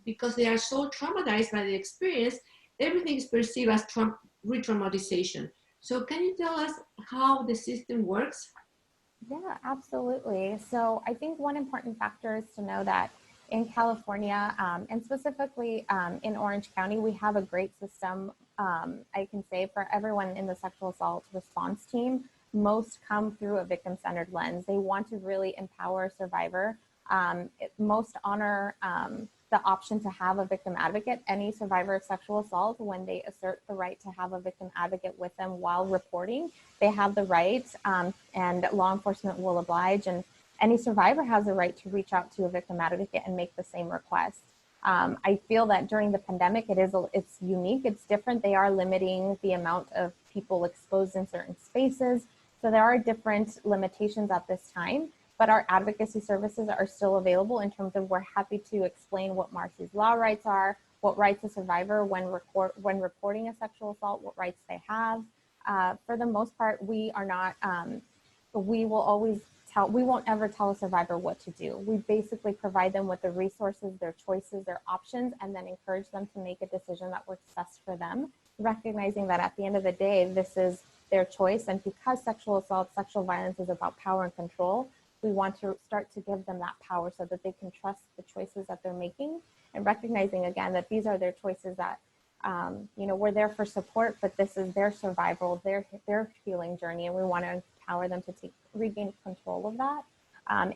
because they are so traumatized by the experience. Everything is perceived as re-traumatization. So can you tell us how the system works? Yeah, absolutely. So I think one important factor is to know that in California, and specifically in Orange County, we have a great system, I can say, for everyone in the sexual assault response team. Most come through a victim-centered lens. They want to really empower a survivor. Most honor the option to have a victim advocate. Any survivor of sexual assault, when they assert the right to have a victim advocate with them while reporting, they have the right, and law enforcement will oblige, and any survivor has a right to reach out to a victim advocate and make the same request. I feel that during the pandemic, it's unique, it's different. They are limiting the amount of people exposed in certain spaces. So there are different limitations at this time, but our advocacy services are still available in terms of we're happy to explain what Marcy's Law rights are, what rights a survivor when reporting a sexual assault, what rights they have. For the most part, we are not, we won't ever tell a survivor what to do. We basically provide them with the resources, their choices, their options, and then encourage them to make a decision that works best for them, recognizing that at the end of the day, this is their choice. And because sexual assault, sexual violence is about power and control, we want to start to give them that power so that they can trust the choices that they're making, and recognizing again that these are their choices, that we're there for support, but this is their survival, their healing journey, and we want to empower them to regain control of that.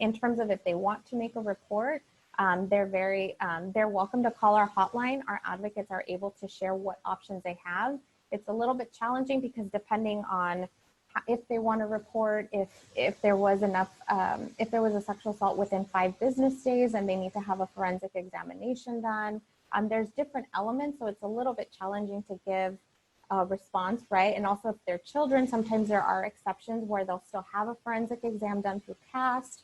In terms of if they want to make a report, they're welcome to call our hotline. Our advocates are able to share what options they have. It's a little bit challenging because depending on if they want to report, if there was a sexual assault within 5 business days and they need to have a forensic examination done, there's different elements, so it's a little bit challenging to give a response, right? And also if they're children, sometimes there are exceptions where they'll still have a forensic exam done through CAST,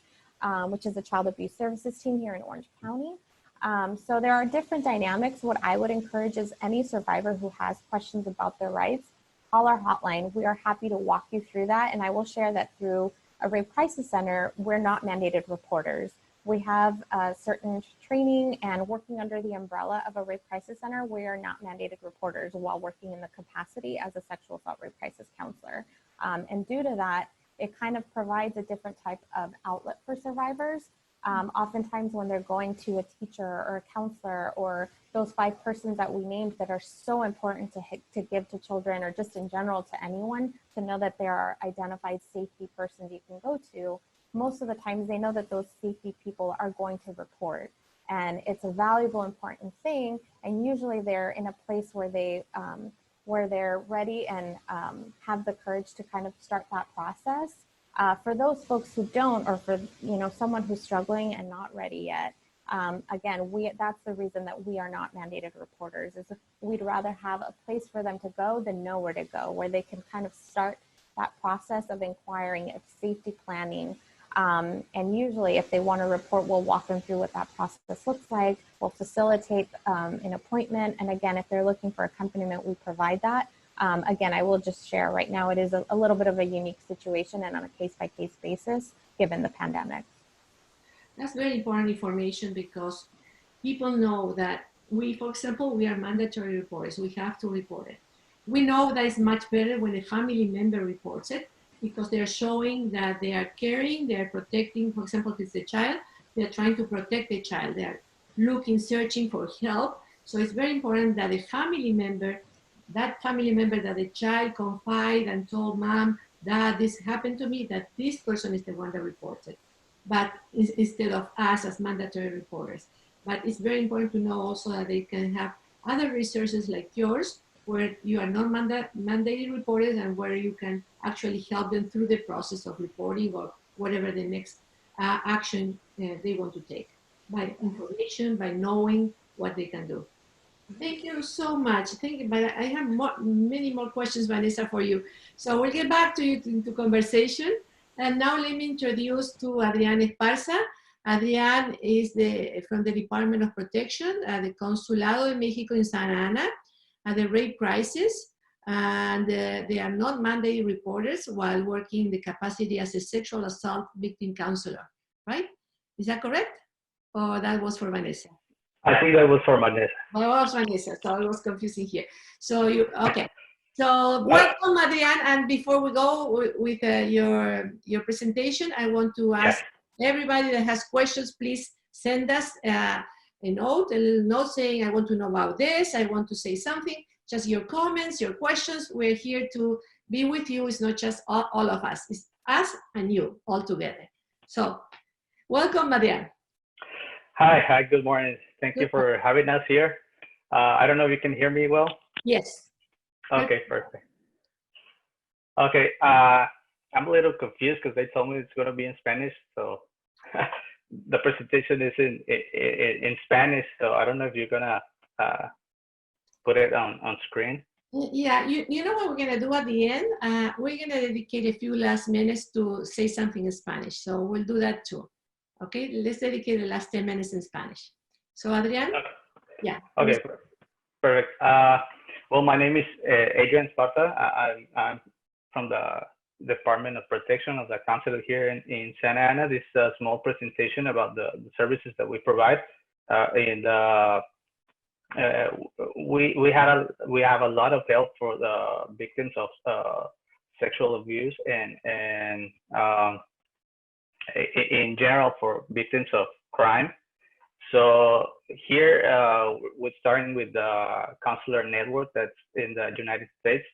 which is the Child Abuse Services team here in Orange County. So there are different dynamics. What I would encourage is any survivor who has questions about their rights, call our hotline. We are happy to walk you through that. And I will share that through a Rape Crisis Center, we're not mandated reporters. We have certain training, and working under the umbrella of a Rape Crisis Center, we are not mandated reporters while working in the capacity as a sexual assault rape crisis counselor. And due to that, it kind of provides a different type of outlet for survivors. Oftentimes when they're going to a teacher or a counselor, or those 5 persons that we named that are so important to give to children, or just in general to anyone, to know that there are identified safety persons you can go to, most of the times they know that those safety people are going to report. And it's a valuable, important thing. And usually they're in a place where they where they're ready and have the courage to kind of start that process. For those folks who don't, or for someone who's struggling and not ready yet, again, that's the reason that we are not mandated reporters, is we'd rather have a place for them to go than know where to go, where they can kind of start that process of inquiring, of safety planning. And usually if they want to report, we'll walk them through what that process looks like. We'll facilitate an appointment. And again, if they're looking for accompaniment, we provide that. Again, I will just share right now, it is a little bit of a unique situation and on a case-by-case basis, given the pandemic. That's very important information, because people know that we, for example, we are mandatory reporters. We have to report it. We know that it's much better when a family member reports it, because they're showing that they are caring, they're protecting. For example, if it's a child, they're trying to protect the child. They're looking, searching for help. So it's very important that a family member, that family member that the child confided and told mom, dad, this happened to me, that this person is the one that reports it, but instead of us as mandatory reporters. But it's very important to know also that they can have other resources like yours, where you are not mandated reporters, and where you can actually help them through the process of reporting or whatever the next action they want to take, by information, by knowing what they can do. Thank you so much. Thank you. But I have many more questions, Vanessa, for you. So we'll get back to you into conversation. And now let me introduce to Adrian Esparza. Adrian is from the Department of Protection at the Consulado de Mexico in Santa Ana, at the rape crisis. And they are not mandated reporters while working the capacity as a sexual assault victim counselor, right? Is that correct? Or that was for Vanessa? I think that was for Vanessa. Oh, it was Vanessa, so it was confusing here. So okay. So welcome, Adrian. And before we go with your presentation, I want to ask everybody that has questions, please send us a little note saying, I want to know about this, I want to say something. Just your comments, your questions. We're here to be with you. It's not just all of us. It's us and you all together. So welcome, Adrian. Hi, good morning. Thank you for having us here. I don't know if you can hear me well. Yes. Okay, perfect. Okay, I'm a little confused because they told me it's going to be in Spanish. So the presentation is in Spanish. So I don't know if you're going to put it on screen. Yeah, you know what we're going to do at the end? We're going to dedicate a few last minutes to say something in Spanish. So we'll do that too. Okay, let's dedicate the last 10 minutes in Spanish. So Adrian? Okay. Yeah. Okay, perfect. Well, my name is Adrian Esparza. I'm from the Department of Protection of the Consulate here in Santa Ana. This is a small presentation about the services that we provide. We have a lot of help for the victims of sexual abuse and in general for victims of crime. So here we're starting with the consular network that's in the United States.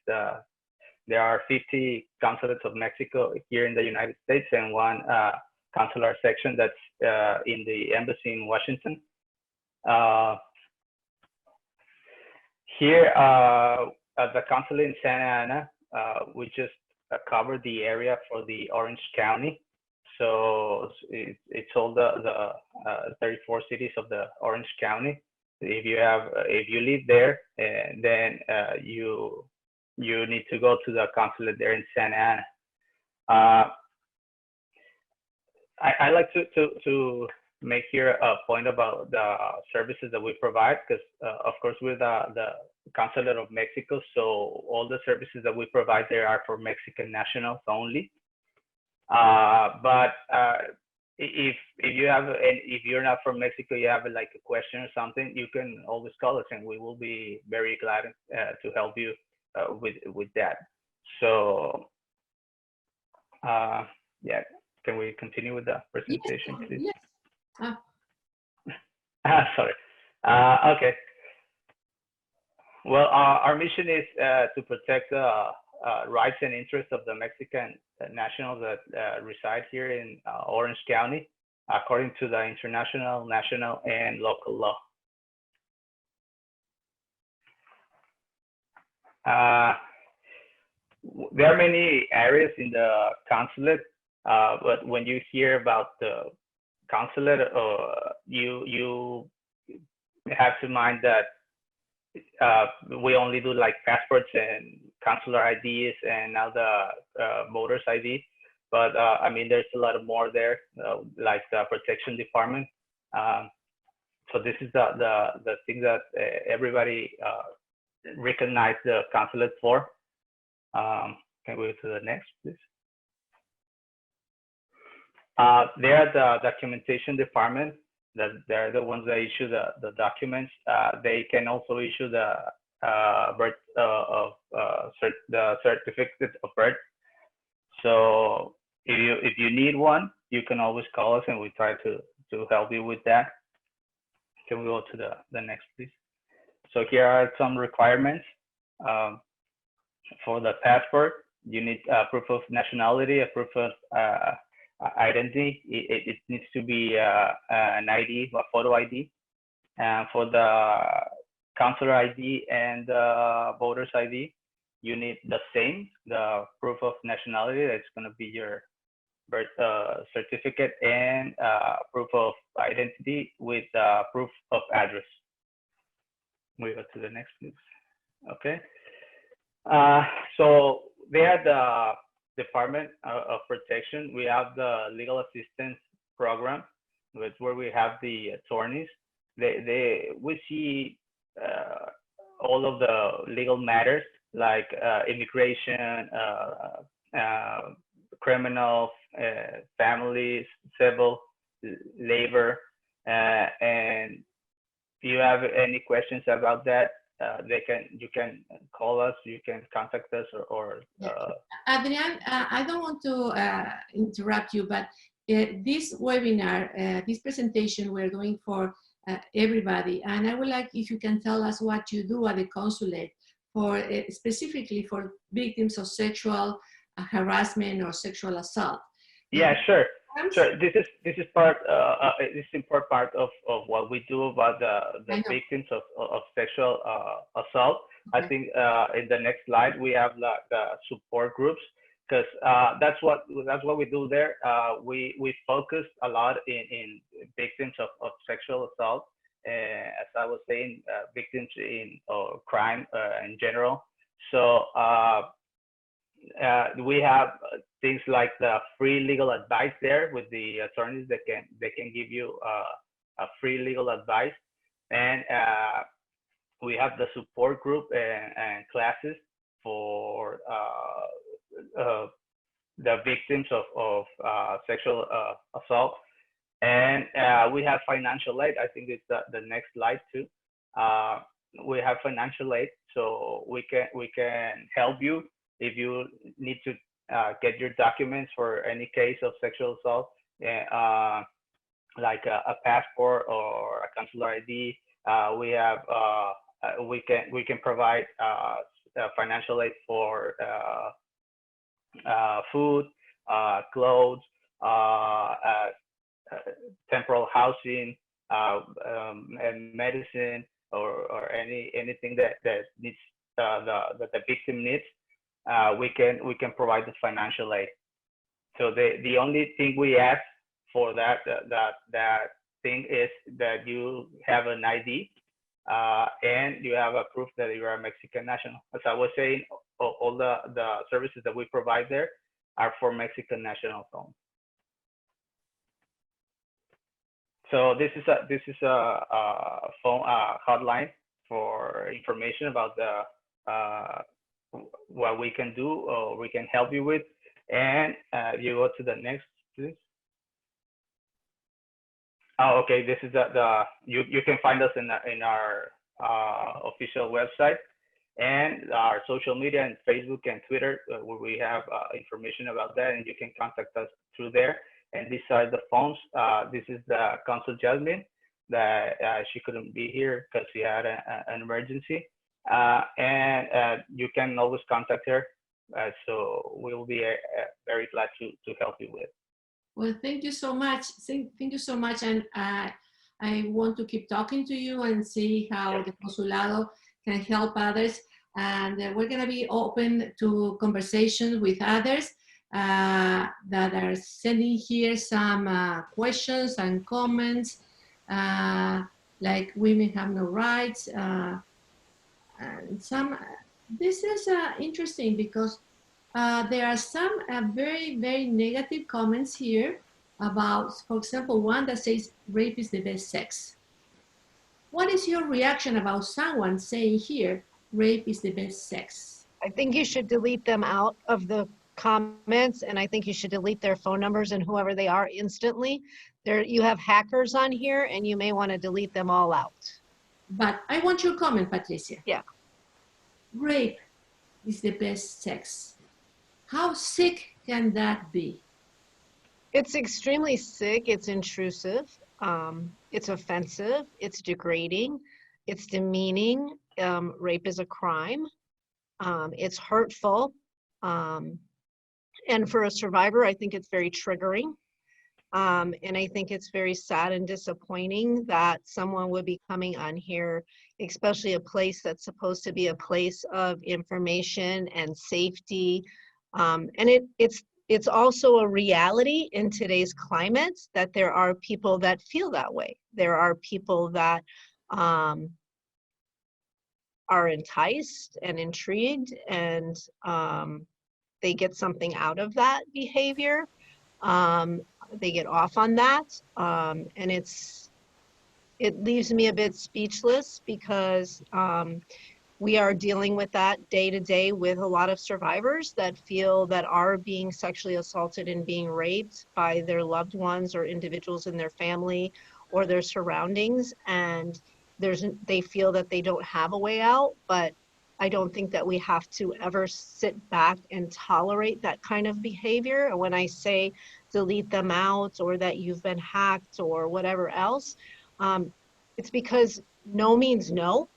There are 50 consulates of Mexico here in the United States and one consular section that's in the embassy in Washington. Here at the consulate in Santa Ana, we just covered the area for the Orange County. So it's all the 34 cities of the Orange County. If you live there, then you need to go to the consulate there in Santa Ana. I like to make here a point about the services that we provide, because of course we're the Consulate of Mexico, so all the services that we provide there are for Mexican nationals only. But if you're not from Mexico, you have like a question or something, you can always call us and we will be very glad to help you with that. So yeah, can we continue with the presentation, please? Yes. Sorry. Okay. Well, our mission is to protect the rights and interests of the Mexican nationals that reside here in Orange County, according to the international, national, and local law. There are many areas in the consulate, but when you hear about the consulate, you have to mind that we only do like passports and consular IDs and now the voters ID. But I mean, there's a lot more there, like the protection department. So this is the thing that everybody recognize the consulate for. Can we go to the next, please? They are the documentation department. They're the ones that issue the documents. They can also issue the birth the certificate of birth. So if you need one, you can always call us and we try to help you with that. Can we go to the next, please? So here are some requirements. For the passport, you need proof of nationality, a proof of identity. It needs to be an ID, a photo ID. And for the consular ID and voter's ID, you need the same, the proof of nationality. That's going to be your birth certificate and proof of identity with proof of address. We go to the next, please. Okay. So they have the Department of Protection. We have the legal assistance program, which where we have the attorneys. We see all of the legal matters like immigration, criminal, families, civil, labor, and if you have any questions about that, you can call us, you can contact us, or Adrian, I don't want to interrupt you, but this webinar, this presentation we're doing for everybody, and I would like if you can tell us what you do at the consulate for specifically for victims of sexual harassment or sexual assault. Yeah, sure. Sure. This is part. This is important part of what we do about the victims of sexual assault. Okay. I think in the next slide we have the support groups, because that's what we do there. We focus a lot in victims of sexual assault, as I was saying, victims in crime in general. So we have things like the free legal advice there with the attorneys that they can give you a free legal advice, and we have the support group and classes for the victims of sexual assault, and we have financial aid. I think it's the next slide too. We have financial aid, so we can help you if you need to get your documents for any case of sexual assault, like a passport or a consular ID. We have we can provide financial aid for food, clothes, temporal housing, and medicine, or anything that needs that the victim needs. We can provide the financial aid. So the only thing we ask for that thing is that you have an ID and you have a proof that you are a Mexican national. As I was saying, all the services that we provide there are for Mexican nationals only. So this is a phone hotline for information about the what we can do or we can help you with. And you go to the next, please. Oh, okay. This is you can find us in our official website and our social media and Facebook and Twitter, where we have information about that, and you can contact us through there. And these are the phones. This is the Consul Jasmine that she couldn't be here because she had an emergency. And you can always contact her. So we will be very glad to help you with. Well, thank you so much. Thank you so much. And I want to keep talking to you and see how the Consulado can help others. And we're going to be open to conversations with others that are sending here some questions and comments, like women have no rights. And this is interesting because there are some very, very negative comments here about, for example, one that says rape is the best sex. What is your reaction about someone saying here, rape is the best sex? I think you should delete them out of the comments, and I think you should delete their phone numbers and whoever they are instantly. You have hackers on here, and you may want to delete them all out. But I want your comment, Patricia. Yeah. Rape is the best sex. How sick can that be? It's extremely sick. It's intrusive. It's offensive. It's degrading. It's demeaning. Rape is a crime. It's hurtful. And for a survivor, I think it's very triggering. And I think it's very sad and disappointing that someone would be coming on here, especially a place that's supposed to be a place of information and safety. And it's also a reality in today's climate that there are people that feel that way. There are people that are enticed and intrigued, and they get something out of that behavior. They get off on that, and it leaves me a bit speechless because we are dealing with that day to day with a lot of survivors that feel that are being sexually assaulted and being raped by their loved ones or individuals in their family or their surroundings, and they feel that they don't have a way out. But I don't think that we have to ever sit back and tolerate that kind of behavior. And when I say delete them out or that you've been hacked or whatever else, it's because no means no.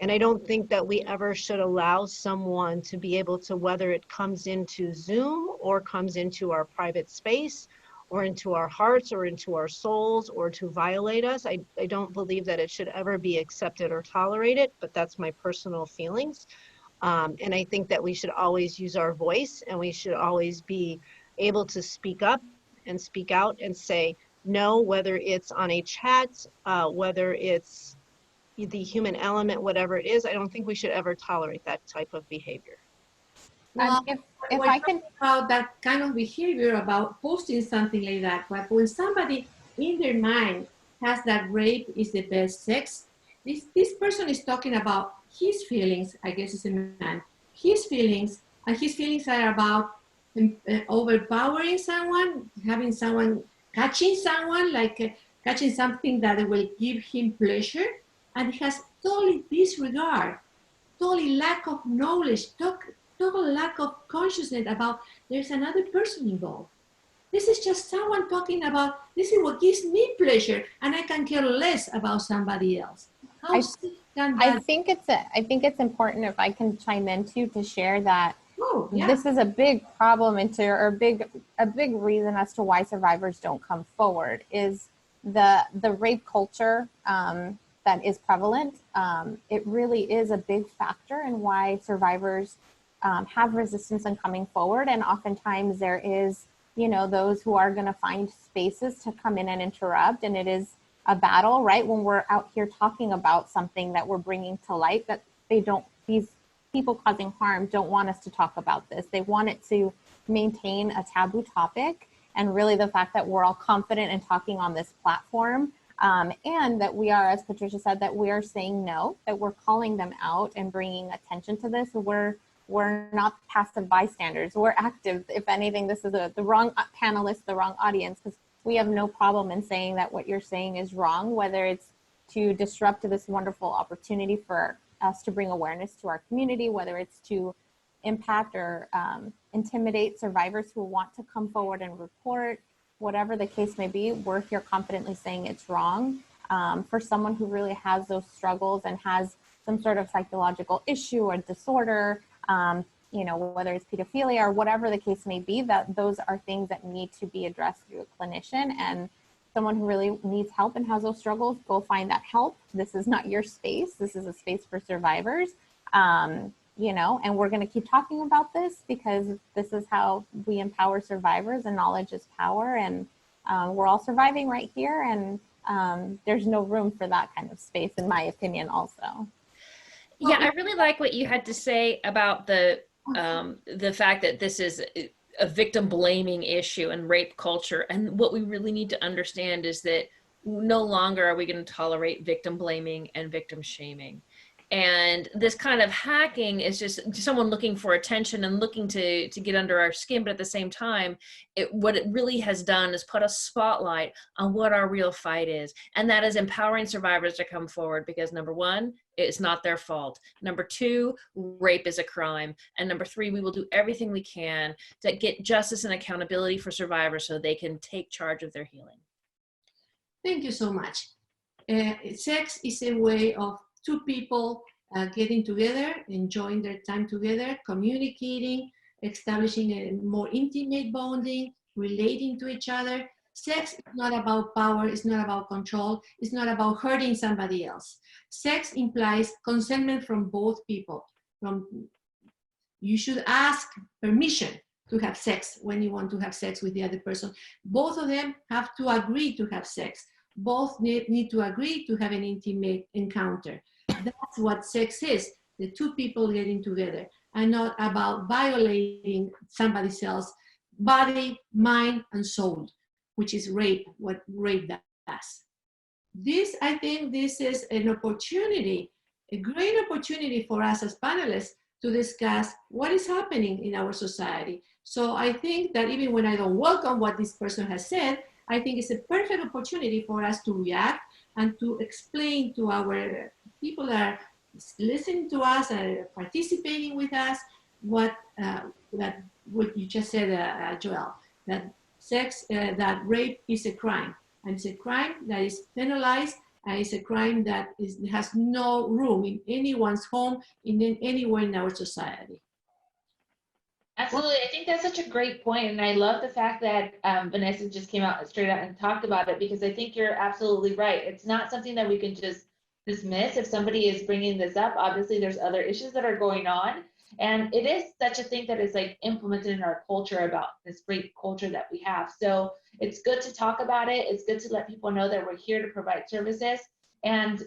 And I don't think that we ever should allow someone to be able to, whether it comes into Zoom or comes into our private space or into our hearts or into our souls, or to violate us. I don't believe that it should ever be accepted or tolerated, but that's my personal feelings. And I think that we should always use our voice, and we should always be able to speak up and speak out and say no, whether it's on a chat, whether it's the human element, whatever it is. I don't think we should ever tolerate that type of behavior. Well, if I can, about that kind of behavior, about posting something like that, but when somebody in their mind has that rape is the best sex, this person is talking about his feelings. I guess it's a man. His feelings, and his feelings are about overpowering someone, having someone, catching someone, like catching something that will give him pleasure, and he has totally disregard, totally lack of knowledge, total lack of consciousness about there's another person involved. This is just someone talking about, this is what gives me pleasure, and I can care less about somebody else. How sick can that? I think it's important, if I can chime in too, to share that yeah. This is a big problem or a big reason as to why survivors don't come forward is the rape culture that is prevalent. It really is a big factor in why survivors have resistance in coming forward. And oftentimes there is, those who are going to find spaces to come in and interrupt. And it is a battle, right? When we're out here talking about something that we're bringing to light, that these people causing harm don't want us to talk about this. They want it to maintain a taboo topic. And really the fact that we're all confident in talking on this platform, and that we are, as Patricia said, that we are saying no, that we're calling them out and bringing attention to this. We're not passive bystanders. We're active. If anything, this is the wrong panelist, the wrong audience, because we have no problem in saying that what you're saying is wrong, whether it's to disrupt this wonderful opportunity for us to bring awareness to our community, whether it's to impact or intimidate survivors who want to come forward and report, whatever the case may be, we're here confidently saying it's wrong. For someone who really has those struggles and has some sort of psychological issue or disorder, whether it's pedophilia or whatever the case may be, that those are things that need to be addressed through a clinician. And someone who really needs help and has those struggles, go find that help. This is not your space. This is a space for survivors. You know, and we're going to keep talking about this because this is how we empower survivors, and knowledge is power. And we're all surviving right here. And there's no room for that kind of space, in my opinion, also. Yeah, I really like what you had to say about the fact that this is a victim blaming issue and rape culture. And what we really need to understand is that no longer are we going to tolerate victim blaming and victim shaming. And this kind of hacking is just someone looking for attention and looking to get under our skin. But at the same time, what it really has done is put a spotlight on what our real fight is. And that is empowering survivors to come forward, because number one, it's not their fault. Number two, rape is a crime. And number three, we will do everything we can to get justice and accountability for survivors so they can take charge of their healing. Thank you so much. Sex is a way of two people getting together, enjoying their time together, communicating, establishing a more intimate bonding, relating to each other. Sex is not about power, it's not about control, it's not about hurting somebody else. Sex implies consentment from both people. You should ask permission to have sex when you want to have sex with the other person. Both of them have to agree to have sex. Both need to agree to have an intimate encounter. That's what sex is, the two people getting together, and not about violating somebody else's body, mind, and soul, which is rape, what rape does. I think this is an opportunity, a great opportunity for us as panelists to discuss what is happening in our society. So I think that even when I don't welcome what this person has said, I think it's a perfect opportunity for us to react and to explain to our people that are listening to us and participating with us what you just said, Joelle, that that rape is a crime, and it's a crime that is penalized, and it's a crime that has no room in anyone's home, anywhere in our society. Absolutely. I think that's such a great point. And I love the fact that Vanessa just came out straight out and talked about it, because I think you're absolutely right. It's not something that we can just dismiss. If somebody is bringing this up, obviously there's other issues that are going on. And it is such a thing that is like implemented in our culture, about this great culture that we have. So it's good to talk about it. It's good to let people know that we're here to provide services. And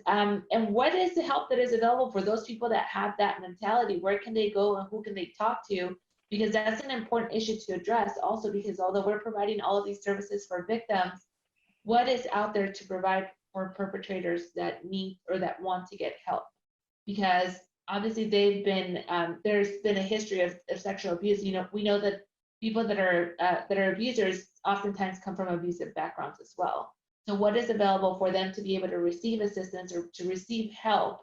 what is the help that is available for those people that have that mentality? Where can they go and who can they talk to? Because that's an important issue to address also, because although we're providing all of these services for victims, what is out there to provide for perpetrators that need or that want to get help? Because obviously they've been, there's been a history of sexual abuse. You know, we know that people that are abusers oftentimes come from abusive backgrounds as well. So what is available for them to be able to receive assistance or to receive help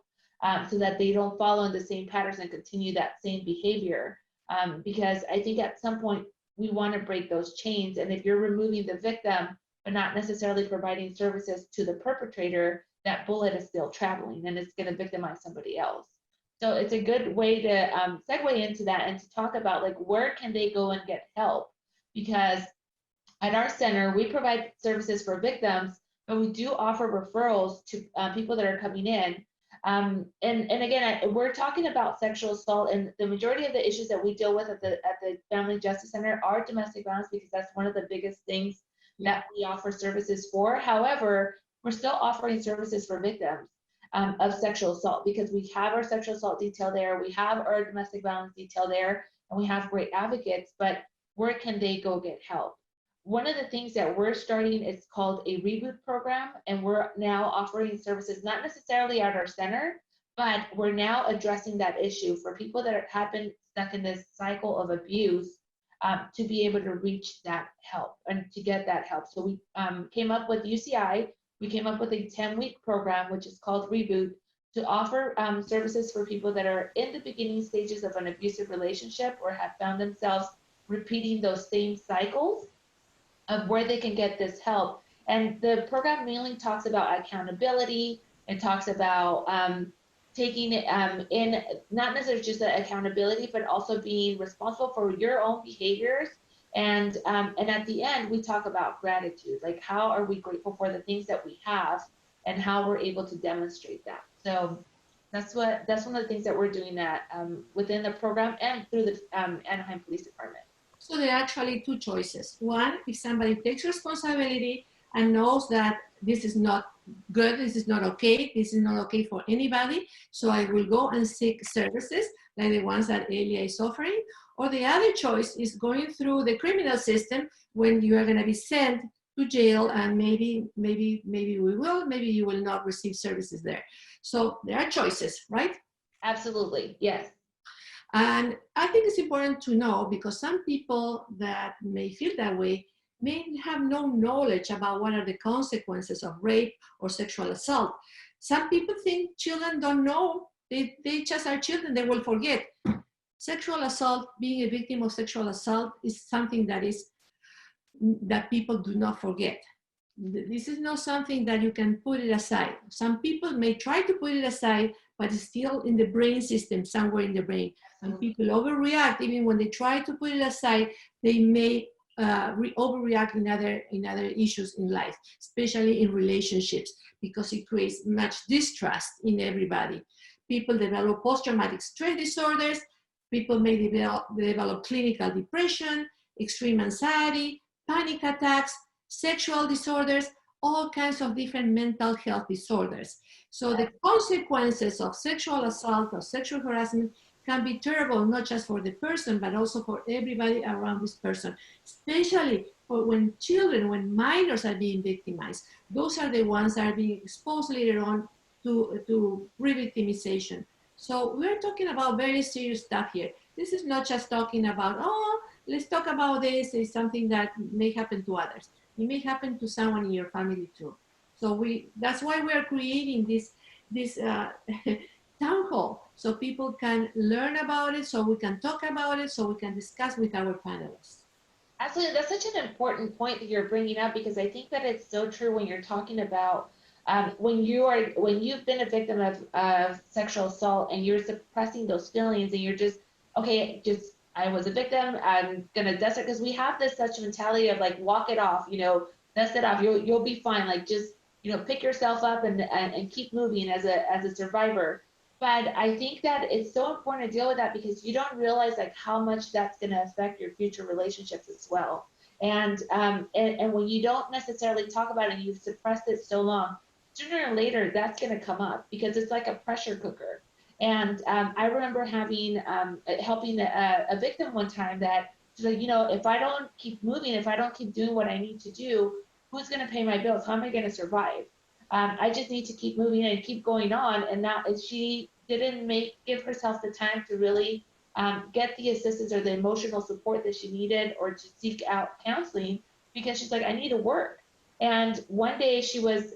so that they don't follow in the same patterns and continue that same behavior? Because I think at some point we want to break those chains. And if you're removing the victim, but not necessarily providing services to the perpetrator, that bullet is still traveling and it's going to victimize somebody else. So it's a good way to segue into that and to talk about, like, where can they go and get help? Because at our center, we provide services for victims, but we do offer referrals to people that are coming in. And again, we're talking about sexual assault, and the majority of the issues that we deal with at the Family Justice Center are domestic violence, because that's one of the biggest things that we offer services for. However, we're still offering services for victims of sexual assault, because we have our sexual assault detail there, we have our domestic violence detail there, and we have great advocates. But where can they go get help? One of the things that we're starting is called a reboot program, and we're now offering services not necessarily at our center, but we're now addressing that issue for people that have been stuck in this cycle of abuse, to be able to reach that help and to get that help. So we came up with UCI, we came up with a 10-week program, which is called Reboot, to offer services for people that are in the beginning stages of an abusive relationship or have found themselves repeating those same cycles, of where they can get this help. And the program mainly talks about accountability. It talks about taking it in, not necessarily just the accountability, but also being responsible for your own behaviors. And at the end, we talk about gratitude, like how are we grateful for the things that we have and how we're able to demonstrate that. So That's one of the things that we're doing that within the program and through the Anaheim Police Department. So there are actually two choices. One, if somebody takes responsibility and knows that this is not good, this is not okay for anybody, so I will go and seek services like the ones that Elia is offering. Or the other choice is going through the criminal system when you are going to be sent to jail, and maybe you will not receive services there. So there are choices, right? Absolutely, yes. And I think it's important to know, because some people that may feel that way may have no knowledge about what are the consequences of rape or sexual assault. Some people think children don't know, they just are children, they will forget. Sexual assault, being a victim of sexual assault, is something that people do not forget. This is not something that you can put it aside. Some people may try to put it aside, but it's still in the brain system, somewhere in the brain. Some people overreact. Even when they try to put it aside, they may overreact in other issues in life, especially in relationships, because it creates much distrust in everybody. People develop post-traumatic stress disorders. People may develop clinical depression, extreme anxiety, panic attacks, sexual disorders, all kinds of different mental health disorders. So the consequences of sexual assault or sexual harassment can be terrible, not just for the person, but also for everybody around this person, especially for when minors are being victimized. Those are the ones that are being exposed later on to re-victimization. So we're talking about very serious stuff here. This is not just talking about, oh, let's talk about this. It's something that may happen to others. It may happen to someone in your family too. So that's why we are creating this town hall, so people can learn about it, so we can talk about it, so we can discuss with our panelists. Absolutely, that's such an important point that you're bringing up, because I think that it's so true when you're talking about when you've been a victim of sexual assault and you're suppressing those feelings and you're just, okay, I was a victim, I'm gonna dust it, because we have this such mentality of like, walk it off, dust it off, you'll be fine, like just, pick yourself up and keep moving as a survivor. But I think that it's so important to deal with that, because you don't realize like how much that's gonna affect your future relationships as well. And when you don't necessarily talk about it and you've suppressed it so long, sooner or later that's gonna come up, because it's like a pressure cooker. And I remember helping a victim one time that she's like, if I don't keep moving, if I don't keep doing what I need to do, who's going to pay my bills? How am I going to survive? I just need to keep moving and keep going on. And that is, she didn't give herself the time to really get the assistance or the emotional support that she needed, or to seek out counseling, because she's like, I need to work. And one day she was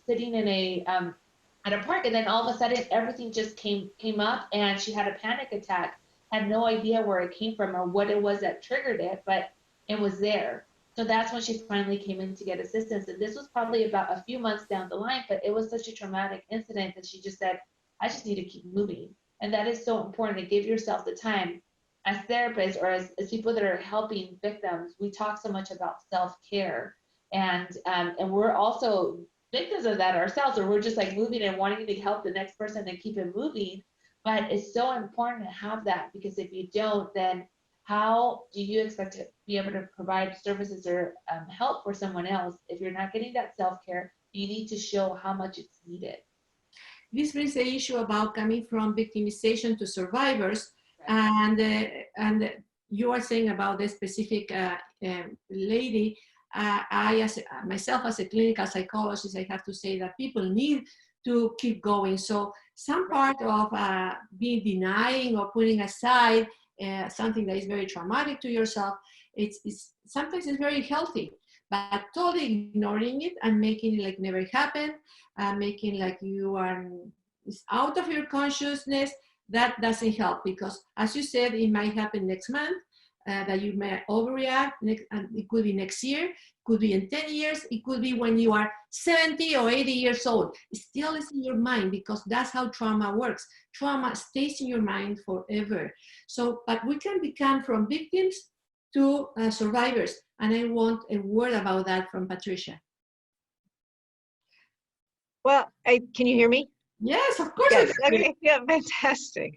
sitting in at a park, and then all of a sudden everything just came up, and she had a panic attack, had no idea where it came from or what it was that triggered it, but it was there. So that's when she finally came in to get assistance. And this was probably about a few months down the line, but it was such a traumatic incident that she just said, I just need to keep moving. And that is so important, to give yourself the time. As therapists, or as people that are helping victims, we talk so much about self-care, and we're also victims of that ourselves, or we're just like moving and wanting to help the next person and keep it moving. But it's so important to have that, because if you don't, then how do you expect to be able to provide services or help for someone else if you're not getting that self-care? You need to show how much it's needed. This brings the issue about coming from victimization to survivors, right. And you are saying about this specific lady. Myself as a clinical psychologist, I have to say that people need to keep going. So some part of being denying or putting aside something that is very traumatic to yourself, sometimes it's very healthy, but totally ignoring it and making it like never happened, making like it's out of your consciousness, that doesn't help, because as you said, it might happen next month, that you may overreact, and it could be next year, could be in 10 years, it could be when you are 70 or 80 years old. It still is in your mind, because that's how trauma works. Trauma stays in your mind forever. So, but we can become from victims to survivors. And I want a word about that from Patricia. Well, can you hear me? Yes, of course. Yes, okay, yeah, fantastic.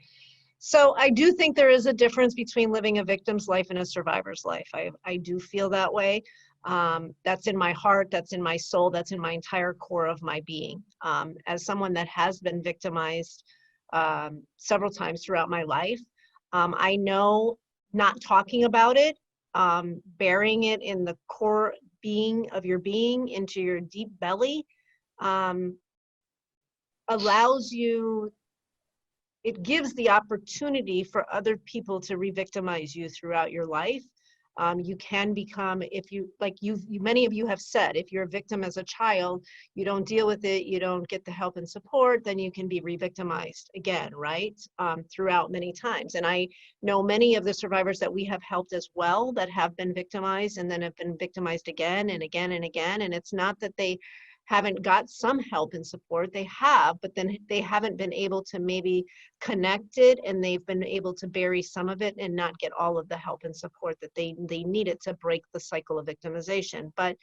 So I do think there is a difference between living a victim's life and a survivor's life. I do feel that way. That's in my heart, that's in my soul, that's in my entire core of my being. As someone that has been victimized several times throughout my life, I know not talking about it, burying it in the core being of your being, into your deep belly, allows you, it gives the opportunity for other people to re-victimize you throughout your life. You can become, if you, like many of you have said, if you're a victim as a child, you don't deal with it, you don't get the help and support, then you can be re-victimized again, right? Throughout many times. And I know many of the survivors that we have helped as well that have been victimized and then have been victimized again and again and again. And it's not that they haven't got some help and support, they have, but then they haven't been able to maybe connect it, and they've been able to bury some of it and not get all of the help and support that they needed to break the cycle of victimization. But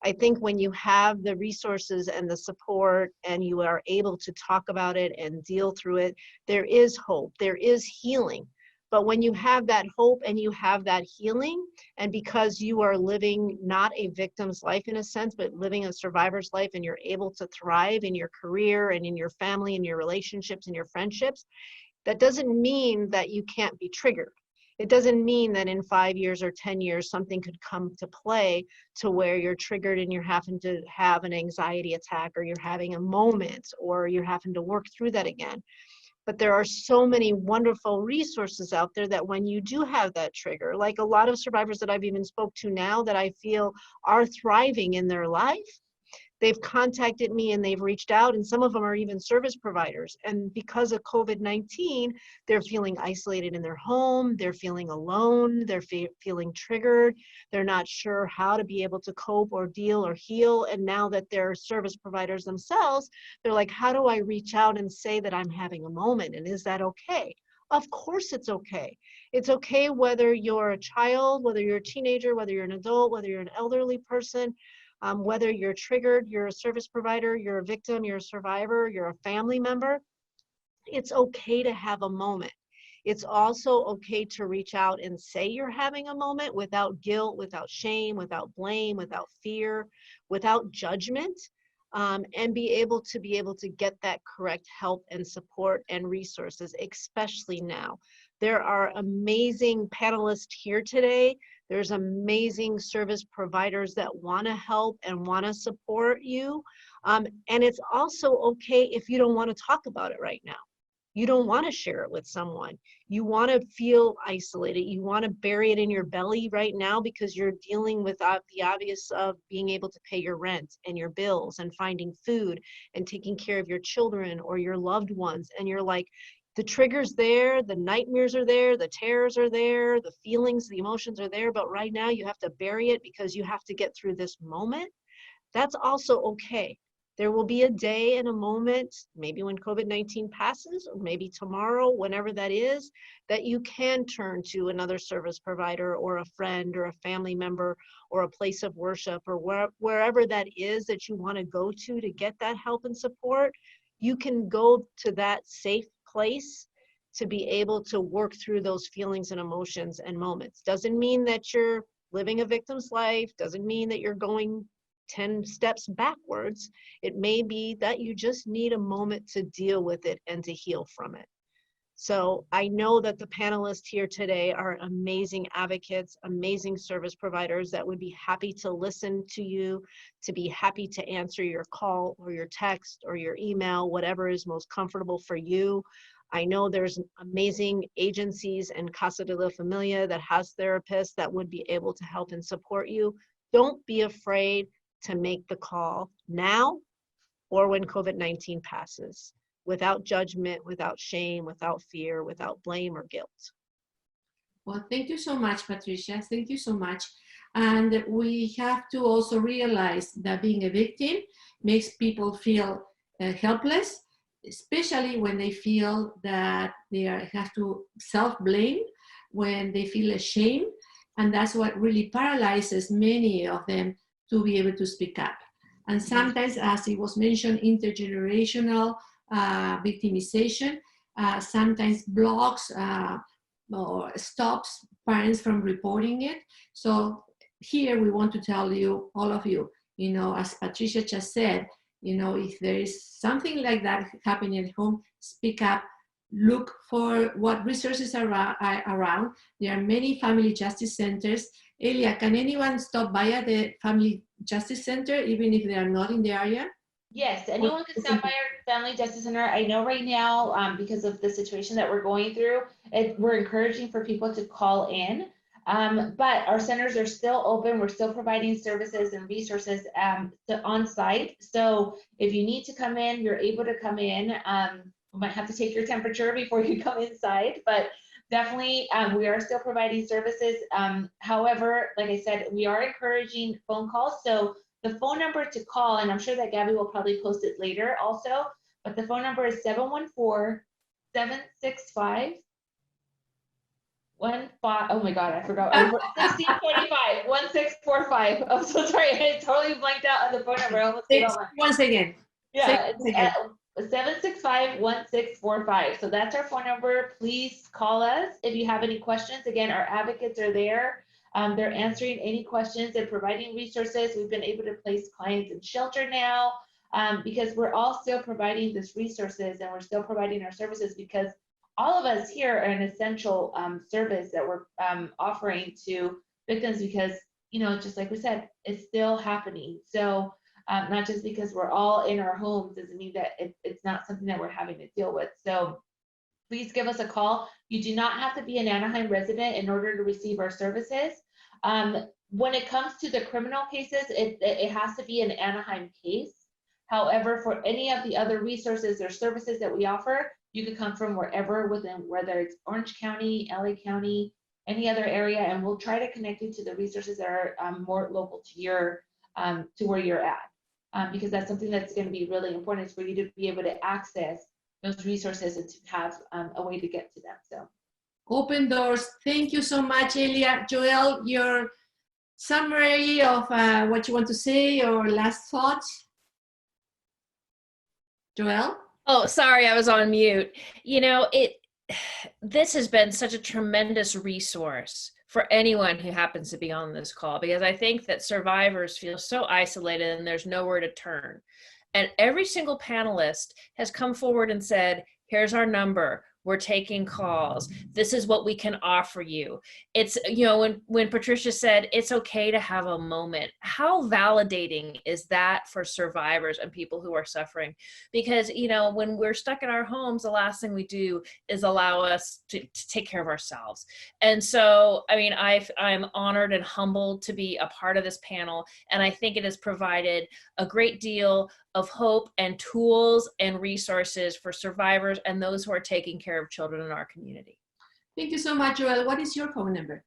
I think when you have the resources and the support and you are able to talk about it and deal through it, there is hope, there is healing. But when you have that hope and you have that healing, and because you are living not a victim's life in a sense, but living a survivor's life, and you're able to thrive in your career and in your family and your relationships and your friendships, that doesn't mean that you can't be triggered. It doesn't mean that in 5 years or 10 years, something could come to play to where you're triggered and you're having to have an anxiety attack, or you're having a moment, or you're having to work through that again. But there are so many wonderful resources out there that when you do have that trigger, like a lot of survivors that I've even spoke to now that I feel are thriving in their life, they've contacted me and they've reached out, and some of them are even service providers. And because of COVID-19, they're feeling isolated in their home, they're feeling alone, they're feeling triggered, they're not sure how to be able to cope or deal or heal. And now that they're service providers themselves, they're like, how do I reach out and say that I'm having a moment? And is that okay? Of course it's okay. It's okay whether you're a child, whether you're a teenager, whether you're an adult, whether you're an elderly person, whether you're triggered, you're a service provider, you're a victim, you're a survivor, you're a family member. It's okay to have a moment. It's also okay to reach out and say you're having a moment without guilt, without shame, without blame, without fear, without judgment, and be able to get that correct help and support and resources, especially now. There are amazing panelists here today. There's amazing service providers that want to help and want to support you. And it's also okay if you don't want to talk about it right now. You don't want to share it with someone. You want to feel isolated. You want to bury it in your belly right now because you're dealing with the obvious of being able to pay your rent and your bills and finding food and taking care of your children or your loved ones. And you're like, the trigger's there, the nightmares are there, the terrors are there, the feelings, the emotions are there, but right now you have to bury it because you have to get through this moment. That's also okay. There will be a day and a moment, maybe when COVID-19 passes, or maybe tomorrow, whenever that is, that you can turn to another service provider or a friend or a family member or a place of worship or wherever that is that you want to go to get that help and support. You can go to that safe place to be able to work through those feelings and emotions and moments. Doesn't mean that you're living a victim's life, doesn't mean that you're going 10 steps backwards. It may be that you just need a moment to deal with it and to heal from it. So I know that the panelists here today are amazing advocates, amazing service providers that would be happy to listen to you, to be happy to answer your call or your text or your email, whatever is most comfortable for you. I know there's amazing agencies and Casa de la Familia that has therapists that would be able to help and support you. Don't be afraid to make the call now or when COVID-19 passes, without judgment, without shame, without fear, without blame or guilt. Well, thank you so much, Patricia. Thank you so much. And we have to also realize that being a victim makes people feel helpless, especially when they feel that they have to self-blame, when they feel ashamed. And that's what really paralyzes many of them to be able to speak up. And sometimes, as it was mentioned, intergenerational victimization, sometimes blocks or stops parents from reporting it. So here we want to tell you, all of you, you know, as Patricia just said, you know, if there is something like that happening at home, speak up, look for what resources are around. There are many family justice centers. Elia, can anyone stop by at the Family Justice Center, even if they are not in the area? Yes, anyone can stop by our Family Justice Center. I know right now, because of the situation that we're going through, we're encouraging for people to call in. But our centers are still open. We're still providing services and resources on site. So if you need to come in, you're able to come in. We might have to take your temperature before you come inside, but definitely we are still providing services. However, like I said, we are encouraging phone calls. So the phone number to call, and I'm sure that Gabby will probably post it later also, but the phone number is 714-765 oh my God, I forgot. 1645, 1645. I'm so sorry, I totally blanked out on the phone number. I almost gave out my- Once again. Yeah, 765-1645. So that's our phone number. Please call us if you have any questions. Again, our advocates are there. They're answering any questions and providing resources. We've been able to place clients in shelter now because we're all still providing these resources and we're still providing our services because all of us here are an essential service that we're offering to victims because, you know, just like we said, it's still happening. So not just because we're all in our homes doesn't mean that it's not something that we're having to deal with. So please give us a call. You do not have to be an Anaheim resident in order to receive our services. When it comes to the criminal cases, it has to be an Anaheim case. However, for any of the other resources or services that we offer, you could come from wherever within, whether it's Orange County, LA County, any other area, and we'll try to connect you to the resources that are more local to your to where you're at, because that's something that's going to be really important is for you to be able to access those resources and to have a way to get to them. So open doors. Thank you so much, Elia. Joelle, your summary of what you want to say or last thoughts? Joelle? Oh, sorry, I was on mute. You know, this has been such a tremendous resource for anyone who happens to be on this call, because I think that survivors feel so isolated and there's nowhere to turn. And every single panelist has come forward and said, here's our number. We're taking calls. This is what we can offer you. It's, you know, when Patricia said it's okay to have a moment, how validating is that for survivors and people who are suffering? Because, you know, when we're stuck in our homes, the last thing we do is allow us to take care of ourselves. And so, I mean, I'm honored and humbled to be a part of this panel. And I think it has provided a great deal of hope and tools and resources for survivors and those who are taking care of children in our community. Thank you so much, Joelle. What is your phone number?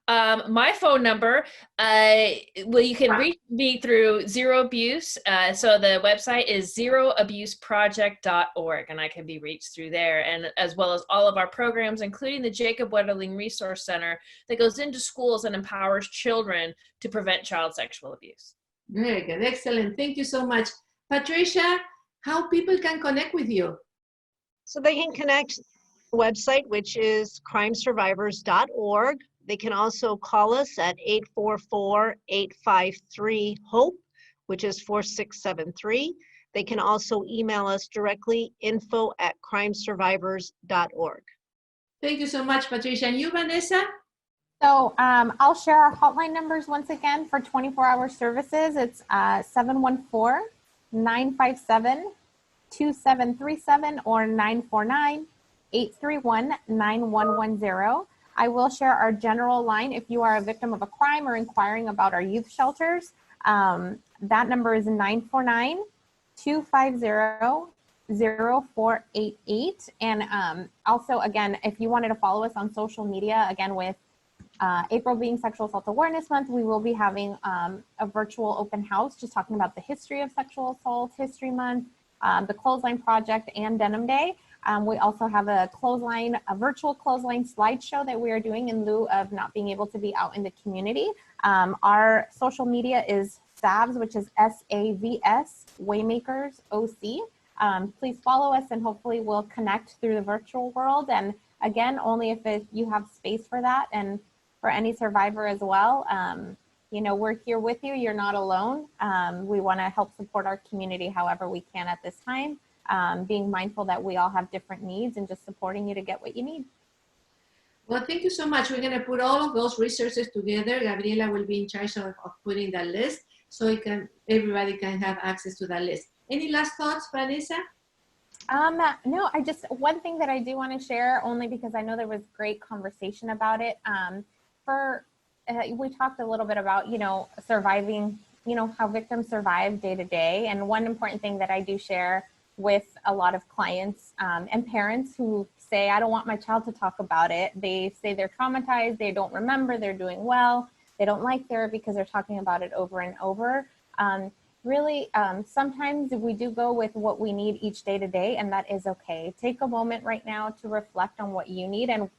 My phone number, well, you can reach me through Zero Abuse. So the website is zeroabuseproject.org, and I can be reached through there, and as well as all of our programs, including the Jacob Wetterling Resource Center that goes into schools and empowers children to prevent child sexual abuse. Very good. Excellent. Thank you so much. Patricia, how people can connect with you? So they can connect the website, which is crimesurvivors.org. They can also call us at 844-853-HOPE, which is 4673. They can also email us directly, info@crimesurvivors.org. Thank you so much, Patricia. And you, Vanessa? So I'll share our hotline numbers once again for 24-hour services. It's 714-957-2737 or 949-831-9110. I will share our general line if you are a victim of a crime or inquiring about our youth shelters. That number is 949-250-0488. And also, again, if you wanted to follow us on social media, again, with April being Sexual Assault Awareness Month, we will be having a virtual open house just talking about the history of sexual assault, History Month, the Clothesline Project, and Denim Day. We also have a virtual clothesline slideshow that we are doing in lieu of not being able to be out in the community. Our social media is SAVS, which is SAVS, Waymakers OC. please follow us, and hopefully we'll connect through the virtual world. And again, only if you have space for that, and for any survivor as well. You know, we're here with you. You're not alone. We want to help support our community however we can at this time, being mindful that we all have different needs and just supporting you to get what you need. Well, thank you so much. We're going to put all of those resources together. Gabriela will be in charge of putting that list so everybody can have access to that list. Any last thoughts, Vanessa? No, one thing that I do want to share, only because I know there was great conversation about it. We talked a little bit about, you know, surviving, you know, how victims survive day to day. And one important thing that I do share with a lot of clients and parents who say, I don't want my child to talk about it. They say they're traumatized, they don't remember, they're doing well, they don't like therapy because they're talking about it over and over. Really, sometimes we do go with what we need each day to day, and that is okay. Take a moment right now to reflect on what you need. And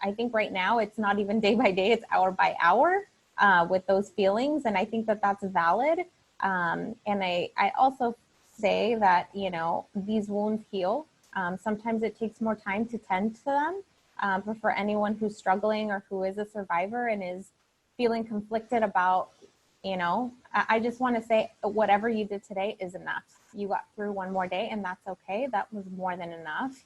I think right now it's not even day by day, it's hour by hour with those feelings. And I think that that's valid. And I also say that, you know, these wounds heal. Sometimes it takes more time to tend to them. But for anyone who's struggling or who is a survivor and is feeling conflicted about, you know, I just want to say whatever you did today is enough. You got through one more day, and that's okay. That was more than enough.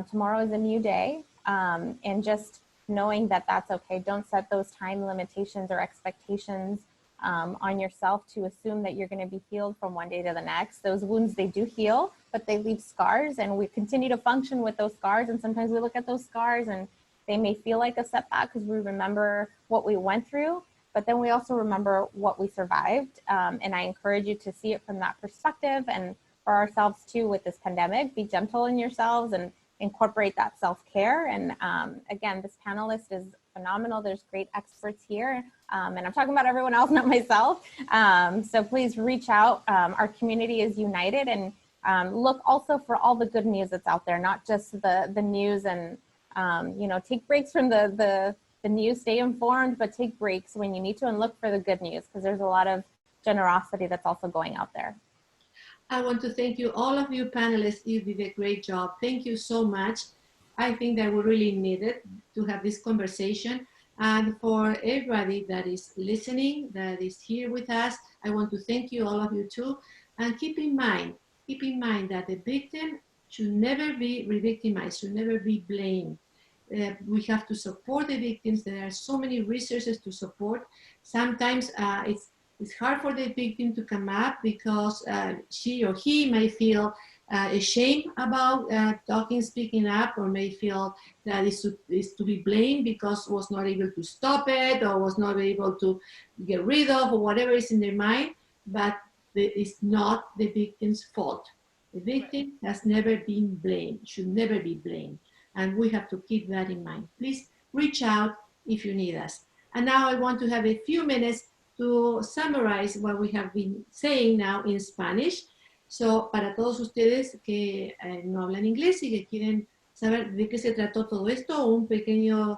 Tomorrow is a new day. And just knowing that that's okay. Don't set those time limitations or expectations on yourself to assume that you're going to be healed from one day to the next. Those wounds, they do heal, but they leave scars, and we continue to function with those scars. And sometimes we look at those scars and they may feel like a setback because we remember what we went through, but then we also remember what we survived. And I encourage you to see it from that perspective. And for ourselves too, with this pandemic, be gentle in yourselves and incorporate that self-care. And again, this panelist is phenomenal. There's great experts here. And I'm talking about everyone else, not myself. So please reach out. Our community is united, and look also for all the good news that's out there, not just the news. And you know, take breaks from the news, stay informed, but take breaks when you need to, and look for the good news, because there's a lot of generosity that's also going out there. I want to thank you, all of you panelists. You did a great job. Thank you so much. I think that we really needed to have this conversation. And for everybody that is listening, that is here with us, I want to thank you, all of you too. And keep in mind that the victim should never be re-victimized, should never be blamed. We have to support the victims. There are so many resources to support. Sometimes it's hard for the victim to come up because she or he may feel ashamed about speaking up, or may feel that is to be blamed because was not able to stop it, or was not able to get rid of, or whatever is in their mind. But it's not the victim's fault. The victim has never been blamed, should never be blamed. And we have to keep that in mind. Please reach out if you need us. And now I want to have a few minutes to summarize what we have been saying now in Spanish. So, para todos ustedes que no hablan inglés y que quieren saber de qué se trató todo esto, una pequeña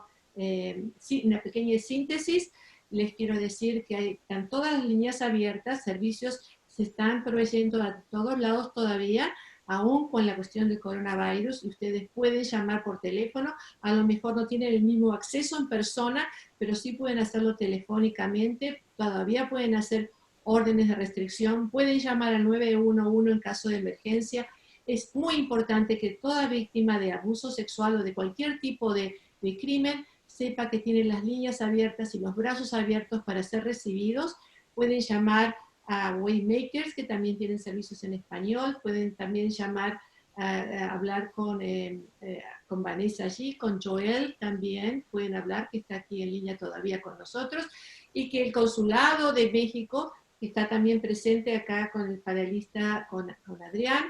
síntesis, les quiero decir que están todas las líneas abiertas, servicios se están proveyendo a todos lados todavía, aún con la cuestión del coronavirus. Ustedes pueden llamar por teléfono, a lo mejor no tienen el mismo acceso en persona, pero sí pueden hacerlo telefónicamente, todavía pueden hacer órdenes de restricción, pueden llamar al 911 en caso de emergencia. Es muy importante que toda víctima de abuso sexual o de cualquier tipo de crimen sepa que tienen las líneas abiertas y los brazos abiertos para ser recibidos. Pueden llamar a Waymakers, que también tienen servicios en español. Pueden también llamar a hablar con Vanessa allí, con Joelle también pueden hablar, que está aquí en línea todavía con nosotros, y que el Consulado de México está también presente acá con el panelista, con Adrián.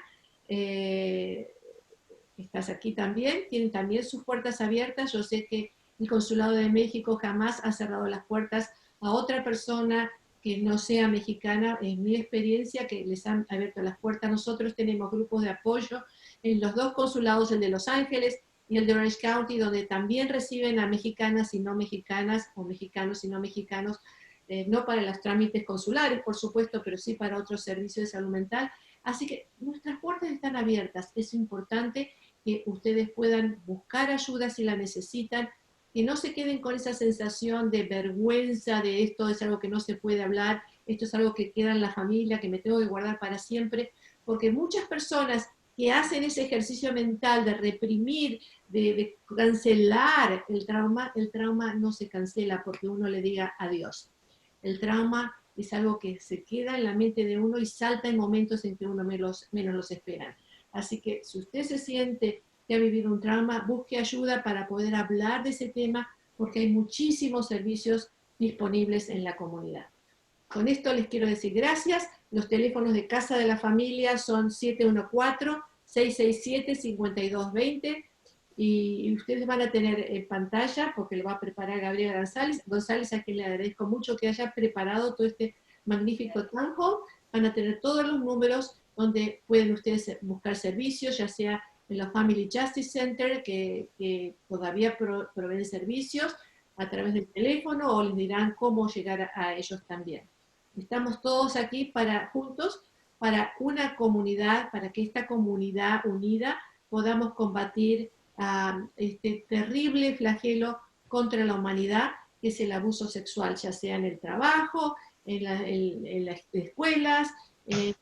Estás aquí también, tienen también sus puertas abiertas. Yo sé que el Consulado de México jamás ha cerrado las puertas a otra persona que no sea mexicana. En mi experiencia, que les han abierto las puertas. Nosotros tenemos grupos de apoyo en los dos consulados, el de Los Ángeles y el de Orange County, donde también reciben a mexicanas y no mexicanas, o mexicanos y no mexicanos, no para los trámites consulares, por supuesto, pero sí para otros servicios de salud mental. Así que nuestras puertas están abiertas. Es importante que ustedes puedan buscar ayuda si la necesitan, que no se queden con esa sensación de vergüenza, de esto es algo que no se puede hablar, esto es algo que queda en la familia, que me tengo que guardar para siempre, porque muchas personas que hacen ese ejercicio mental de reprimir, de cancelar el trauma no se cancela porque uno le diga adiós. El trauma es algo que se queda en la mente de uno y salta en momentos en que uno menos los espera. Así que si usted se siente que ha vivido un trauma, busque ayuda para poder hablar de ese tema, porque hay muchísimos servicios disponibles en la comunidad. Con esto les quiero decir gracias. Los teléfonos de Casa de la Familia son 714-667-5220 y ustedes van a tener en pantalla, porque lo va a preparar Gabriela González, a quien le agradezco mucho que haya preparado todo este magnífico town hall. Van a tener todos los números donde pueden ustedes buscar servicios, ya sea en los Family Justice Center, que todavía proveen servicios a través del teléfono, o les dirán cómo llegar a ellos también. Estamos todos aquí juntos para una comunidad, para que esta comunidad unida podamos combatir este terrible flagelo contra la humanidad, que es el abuso sexual, ya sea en el trabajo, en las escuelas, en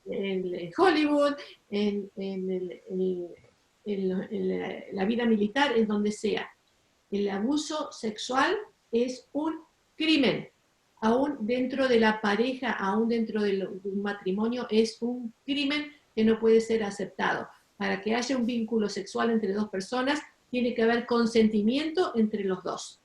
Hollywood, en la vida militar, en donde sea. El abuso sexual es un crimen. Aún dentro de la pareja, aún dentro de un matrimonio, es un crimen que no puede ser aceptado. Para que haya un vínculo sexual entre dos personas, tiene que haber consentimiento entre los dos.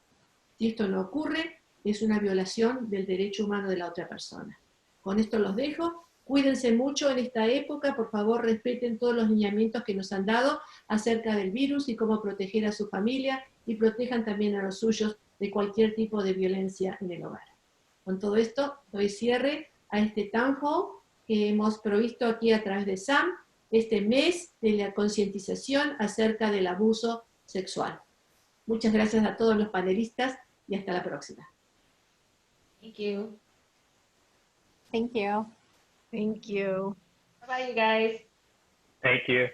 Si esto no ocurre, es una violación del derecho humano de la otra persona. Con esto los dejo. Cuídense mucho en esta época. Por favor, respeten todos los lineamientos que nos han dado acerca del virus y cómo proteger a su familia, y protejan también a los suyos de cualquier tipo de violencia en el hogar. Con todo esto, doy cierre a este town hall que hemos provisto aquí a través de SAAM, este mes de la concientización acerca del abuso sexual. Muchas gracias a todos los panelistas y hasta la próxima. Thank you. Thank you. Thank you. Bye, you guys. Thank you.